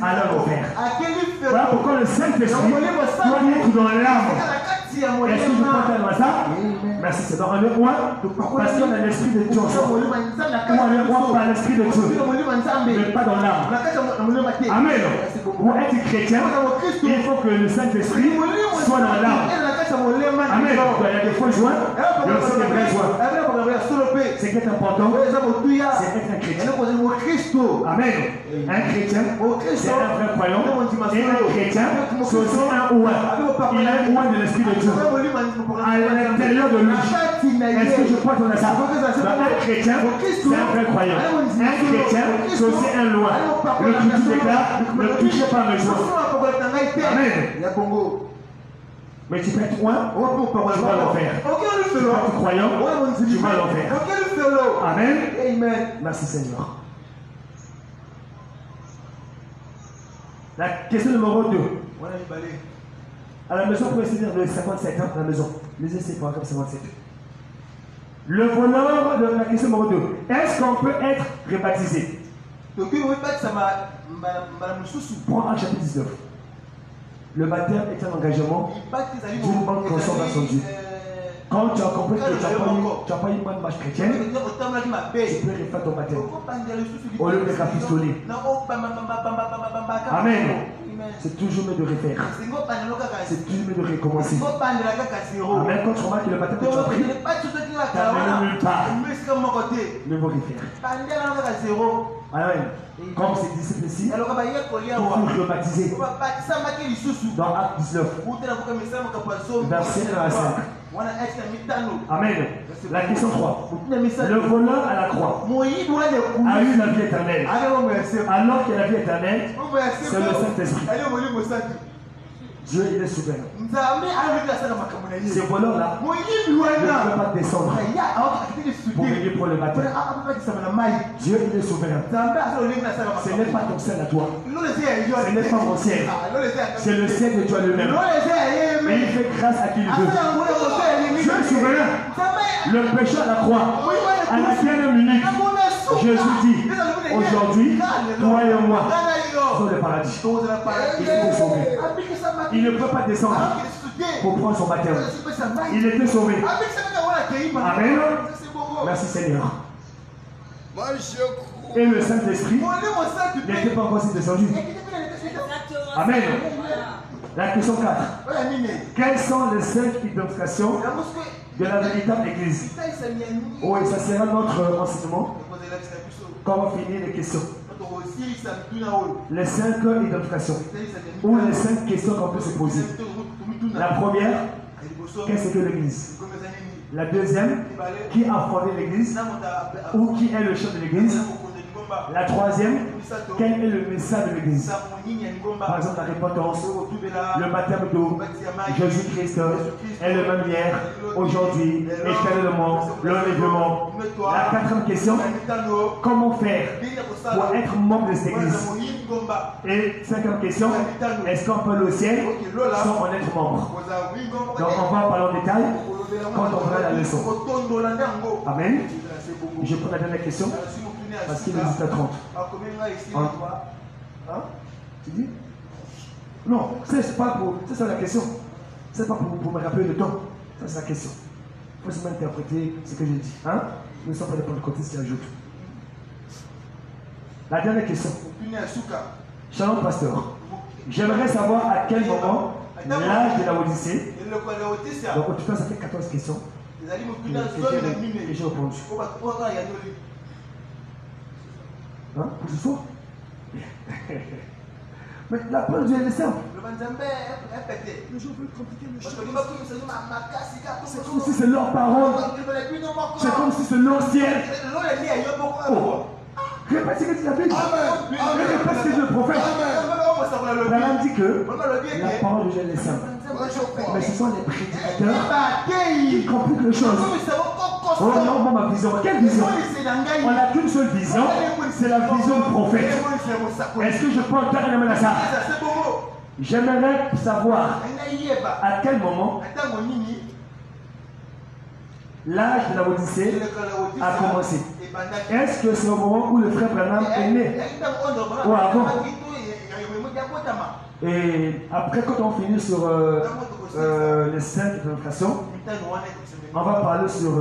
alors l'enfer. Voilà pourquoi le Saint-Esprit doit être dans l'âme. Est-ce que je peux entendre ça? Merci, c'est dans le roi, parce qu'on a l'Esprit de Dieu. On est roi par l'Esprit de Dieu, mais pas dans l'âme. Amen. Pour être chrétien, il faut que le Saint-Esprit soit dans l'âme. Amen. Il y a des faux joints, il y a aussi des vrais joints. Ce qui est important, c'est être un chrétien. Amen. Un chrétien, c'est un vrai croyant. Et un chrétien, c'est aussi un ouin. Il est un ouin de l'Esprit de Dieu. À l'intérieur de lui. Est-ce que je crois qu'on a ça? Un chrétien, c'est un vrai croyant. Un chrétien, c'est aussi un loin. Le Christ déclare, ne touchez pas mes joints. Amen. Mais tu peux être loin, tu vas l'enfer. Tu peux être croyant, tu vas l'enfer. Amen. Merci Seigneur. La question numéro 2. À la maison, pour essayer de 57 ans, à la maison. Les essais pour comme 57. Le voleur de la question numéro 2. Est-ce qu'on peut être rebaptisé? Prends Acte chapitre 19. Le baptême est un engagement d'une bonne conscience dans son Dieu. Quand tu as compris que tu n'as pas une bonne marche chrétienne, tu peux refaire ton baptême. Au lieu de rafistoler. Amen. C'est toujours mieux de refaire. C'est toujours mieux de recommencer. Amen. Quand tu remarques que le baptême que tu as pris, tu n'as mené nulle part. Ne vous refaire. Amen. Comme ces disciples ici, pour rebaptiser. Dans Acte 19, verset 1 à 5. Amen. La question 3. Le voleur à la croix a eu la vie éternelle. Alors qu'il y a la vie éternelle, c'est le Saint-Esprit. Dieu, il est souverain. Ces voleurs-là ne peuvent pas descendre pour venir pour le baptême. Dieu, il est souverain. Ce n'est pas ton ciel à toi. Ce n'est pas mon ciel. C'est le ciel de toi lui-même. Et il fait grâce à qui il veut. Dieu est souverain. Le péché à la croix, à la dernière minute, Jésus dit, aujourd'hui, toi et moi sommes le paradis. Il est sauvé. Il ne peut pas descendre pour prendre son baptême. Il était sauvé. Amen. Merci Seigneur. Et le Saint-Esprit n'était pas encore descendu. Amen. La question 4. Quelles sont les 5 identifications de la véritable Église? Oui, ça sera notre enseignement. Quand on va finir les questions. Les 5 identifications. Ou les 5 questions qu'on peut se poser. La première, qu'est-ce que l'Église? La deuxième, qui a fondé l'Église? Ou qui est le chef de l'Église? La troisième, quel est le message de l'Église? Par exemple, la repentance, le baptême d'eau, Jésus-Christ est le même hier, aujourd'hui, éternellement, l'enlèvement. La 4e question, comment faire pour être membre de cette Église? Et 5e question, est-ce qu'on peut aller au ciel sans en être membre? Donc on va en parler en détail quand on verra la leçon. Amen. Je prends la dernière question. Parce qu'il est 18h30. Hein? Tu dis? Non, c'est pas pour. C'est ça la question. C'est pas pour me rappeler le temps. Ça c'est la question. Il faut seulement interpréter ce que j'ai dit. Hein? Nous ne sommes pas des pentecôtistes qui ajoutent. La dernière question. Shalom pasteur. J'aimerais savoir à quel moment l'âge de la Odyssée. Donc au total ça fait 14 questions. Que j'ai répondu. Hein? Pour ce soir? Mais la parole de Dieu est simple. Les gens veulent compliquer les choses. C'est comme si c'est leur parole. C'est comme si c'est leur ciel. Oh. Répète ce que tu as dit. Répète ce que dit le prophète. Branham dit que la parole de Dieu est simple. Mais ce sont les prédicateurs qui compliquent les choses. Oh non, moi ma vision. Quelle vision? On n'a qu'une seule vision, c'est la vision du prophète. Est-ce que je peux entendre un amen à ça? J'aimerais savoir à quel moment l'âge de la Odyssée a commencé. Est-ce que c'est au moment où le frère Branham est né? Ou avant? Et après, quand on finit sur les 5 identifications, on va parler sur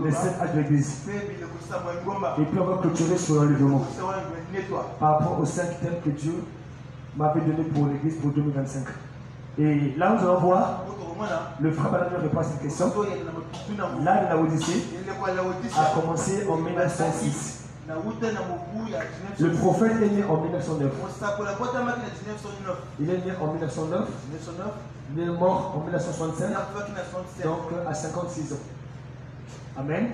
les 5 actes de l'Église. Et puis on va clôturer sur l'enlèvement. Par rapport aux 5 thèmes que Dieu m'avait donné pour l'Église pour 2025. Et là, nous allons voir Le frère Branham répond à cette question. L'âge de la Odyssée a commencé en 1906. Le prophète est né en 1909. Il est né en 1909. Il est mort en 1965. Donc à 56 ans. Amen.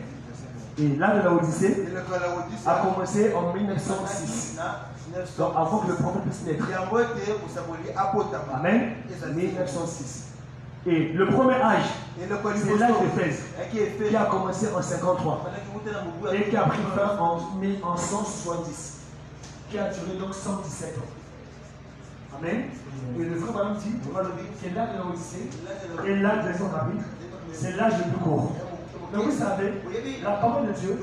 Et l'âge de la Odyssée a commencé en 1906. Donc avant que le prophète puisse naître. Amen. 1906. Et le premier âge, c'est l'âge d'Éphèse, qui a commencé en 53 et qui a pris fin en 170, qui a duré donc 117 ans. Amen. Et le frère Branham dit que l'âge de la Odyssée et l'âge des arbitres, c'est l'âge le plus court. Donc vous savez, la parole de Dieu,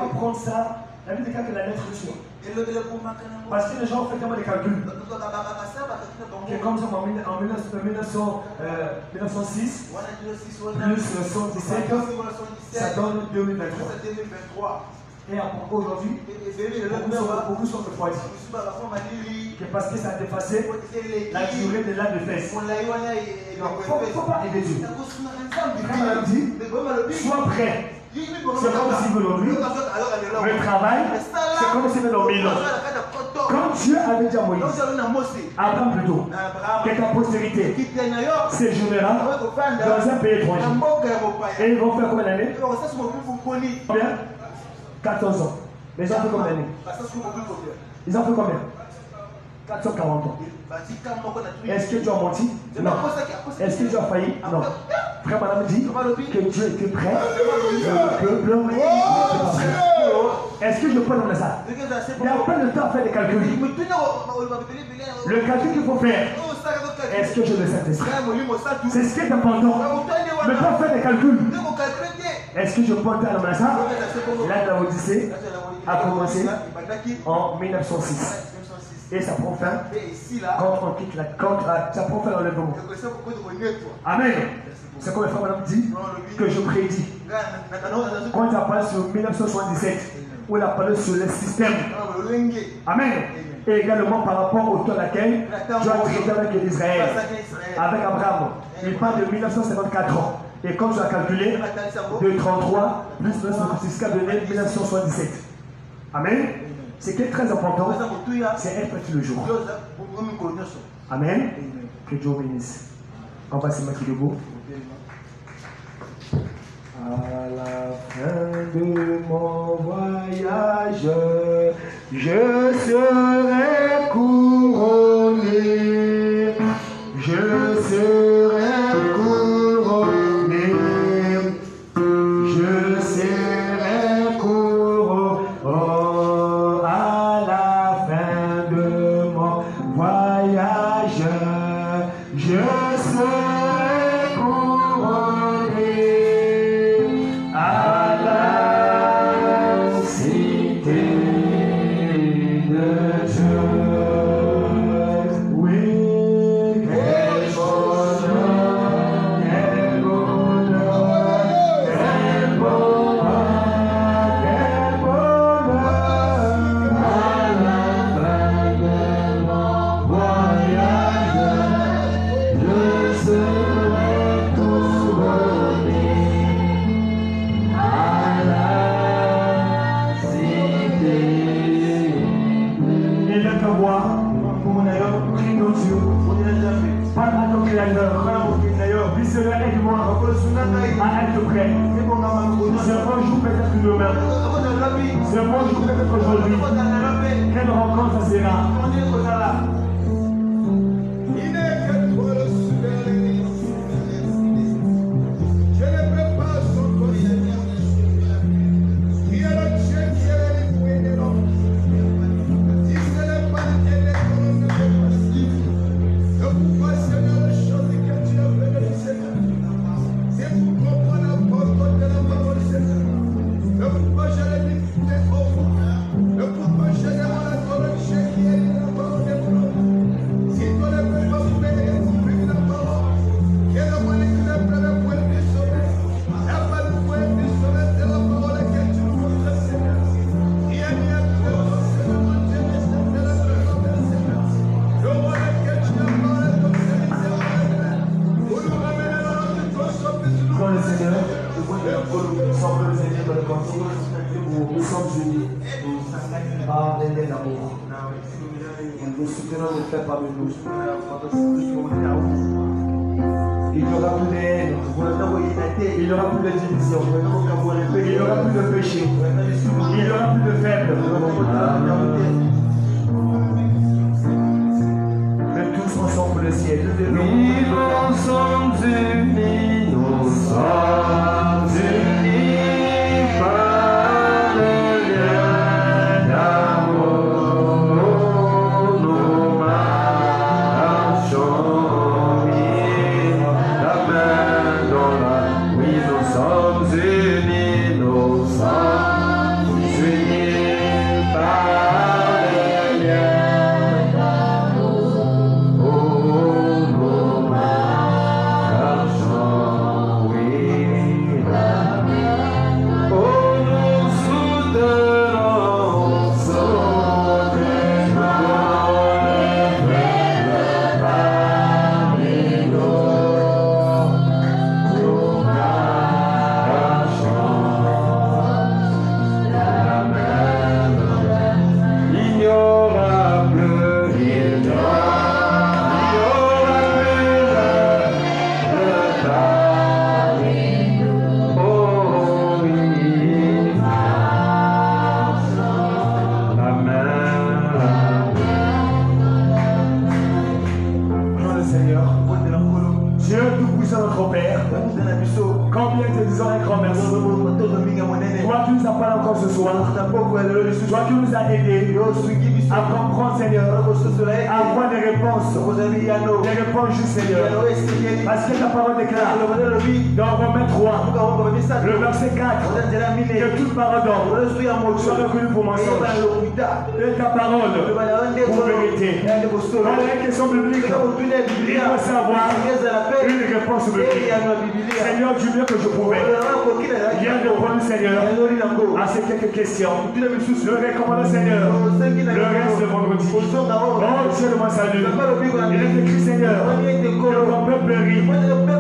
on prend ça, la vie de quelqu'un que la lettre dessus. Parce que les gens ont fait tellement de calculs. Que comme ça, en 1906, plus 117, ça donne 2023. Et aujourd'hui, beaucoup sont refroidis. Parce que ça a dépassé la durée de l'âge de fête. Il ne faut pas aider Dieu. Quand on a dit, sois prêt. C'est comme s'il veut l'aujourd'hui. Le travail, c'est comme s'il veut l'aujourd'hui. Quand Dieu avait dit à Moïse, Abraham plutôt, que ta postérité séjournera dans un pays étranger. Et ils vont faire combien d'années? Combien? 14 ans. Mais ils ont fait combien d'années? Ils ont fait combien? 440 ans. Est-ce que Dieu a menti? Non. Est-ce que Dieu a failli? Non. Frère Branham dit que Dieu était prêt, le peuple n'était pas prêt. Est-ce que je peux nommer ça? Il y a plein de temps à faire des calculs. Le calcul qu'il faut faire, est-ce que je le sais? C'est ce qui est important. Ne pas faire des calculs. Est-ce que je peux nommer ça? L'âge de la Odyssée a commencé en 1906. Et ça prend fin quand on quitte ça prend fin dans le moment. Amen. C'est comme le frère Branham dit que je prédis. Quand il a parlé sur 1977, où il a parlé sur le système. Amen. Et également par rapport au temps laquelle Dieu a traité avec Israël, avec Abraham. Il parle de 1954 ans. Et quand tu as calculé, de 33 plus 1956 qui a donné 1977. Amen. Ce qui est très important, c'est être petit le jour. Amen. Que Dieu bénisse. On va se mettre debout. À la fin de mon voyage, je serai couronné. Je serai couronné. Je serai couronné. À la fin de mon voyage, je serai couronné. À la cité de Dieu. Oui, quel bonheur, quel bonheur, quel bonheur, quel bonheur. À la fin de mon voyage, je serai couronné. À la cité. Et viens te voir, pour mon ailleurs, prie nos yeux. Parle à ton Créateur. Vis-le, aide-moi à être prêt. C'est un bon jour, peut-être demain. C'est un bon jour, peut-être aujourd'hui. Quelle rencontre ça sera? Il n'est que toi le souverain. Je ne peux pas sans toi. Qui est le Dieu qui est le fruit de l'homme? Si ce n'est pas l'éternel, ne peut pas suivre. Ne pourquoi Seigneur les choses que tu as fait de Seigneur? C'est pour comprendre la porte de la parole Seigneur. Ne pourquoi je l'ai dit pour tes enfants. Ne pourquoi je n'ai pas la parole qui est la parole de l'homme. ensemble nous aider dans le cantique. Nous sommes unis par les liens d'amour. Nous soutenons les frères parmi nous. Il n'y aura plus de haine. Il n'y aura plus de division. Il n'y aura plus de péché. Il n'y aura plus de faibles. Mais tous ensemble pour le ciel. Oui, nous sommes unis, nous sommes unis par le lien d'amour. Nous marchons, la main dans la. Oui, nous sommes unis, nous sommes unis par le lien. Toi qui nous as aidés à comprendre, Seigneur, à avoir des réponses justes, Seigneur. Parce que ta parole déclare dans Romains 3, le verset 4, que toute parole d'homme soit reconnue pour mensonge. Et ta parole pour vérité. Dans la question biblique, il faut savoir une réponse biblique. Seigneur, du mieux que je pouvais, viens de répondre, Seigneur, à ces quelques questions. Le recommandant, Seigneur, le reste de vendredi. Oh Dieu de mon salut, il est écrit, Seigneur, que ton peuple périt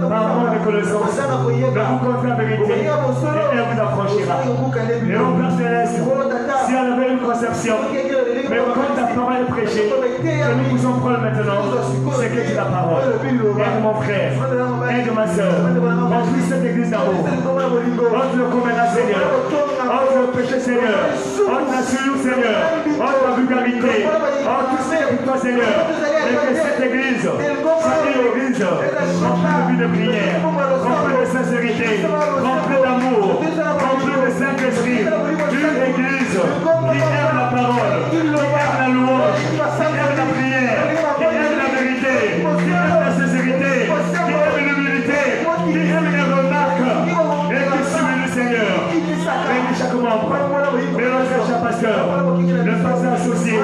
par manque de connaissance. Mais vous connaissez la vérité et elle vous affranchira. Et au Père Céleste, si elle avait une conception, mais quand ta parole est prêchée, que nous pouvons prendre maintenant, c'est que tu la parole. Aide mon frère, aide ma soeur, remplis cette église d'amour. Ôte le commun, Seigneur. Ôte le péché, Seigneur. Ôte la souillure, Seigneur. Ôte la vulgarité. Ôte tout ce qui est pour toi, Seigneur. Et que cette église, l'église, remplie de vie de prière, remplie de sincérité, remplie d'amour, remplie de Saint-Esprit. Une église qui aime la parole, qui aime la louange, qui aime la prière, qui aime la vérité, qui aime la sincérité, qui aime l'humilité, qui aime les remarques et qui suit le Seigneur. Bénis chaque membre, bénis chaque pasteur, le pasteur associé,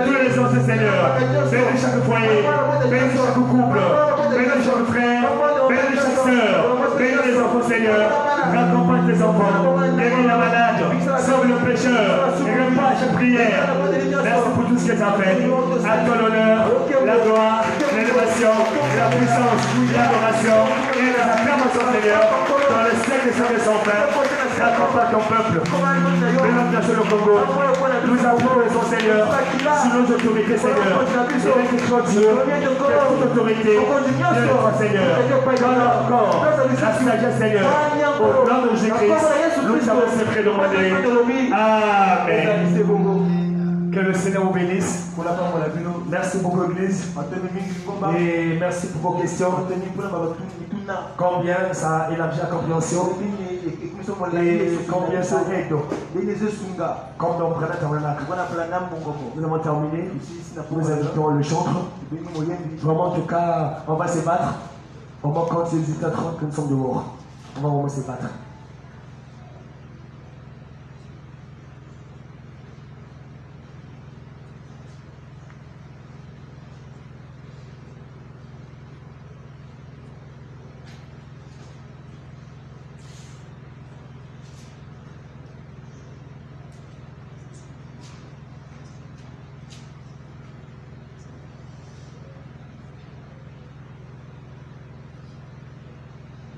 tous les anciens Seigneur. Bénis chaque foyer, bénis chaque couple, bénis chaque frère, bénis chaque soeur, bénis les enfants Seigneur. Raccompagne les enfants, guéris la malade, sauve le pécheur, et réponds à chaque prière. Merci pour tout ce que tu as fait. À toi l'honneur, la gloire, l'élévation, la puissance, l'adoration et les acclamations Seigneur. Dans le siècle et sans fin, accompagne ton peuple. Bénis bien sûr le Congo. Nous avons son Seigneur, sous nos autorités Seigneur. Et avec Dieu, que toute autorité de notre Seigneur. Dans leur corps, la sagesse Seigneur. Au nom de Jésus-Christ, nous avons ces près demandés. Amen. Que le Seigneur vous bénisse. Merci beaucoup, Église. Et merci pour vos questions. Combien ça élargit la compréhension et combien ça aide. Comme dans Brana Tabernacle. Nous avons terminé. Nous invitons le chantre. Vraiment, en tout cas, on va se battre. On va quand c'est 18h30 que nous sommes dehors. On va vraiment se battre.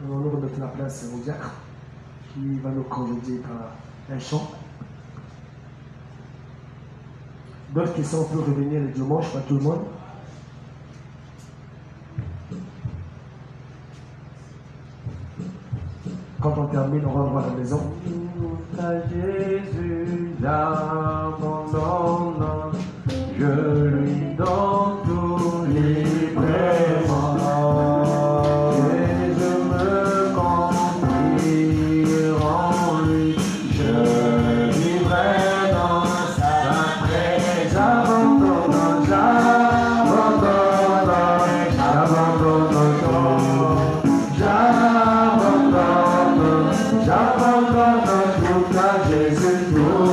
On va remettre la place au diacre. qui va nous congédier par un chant. D'autres questions peuvent revenir le dimanche, pas tout le monde. Quand on termine, on rentre à la maison. À Jésus, j'abandonne, je lui donne tout librement. Et je me confie en lui, je vivrai dans sa présence. J'abandonne, j'abandonne tout à Jésus, tout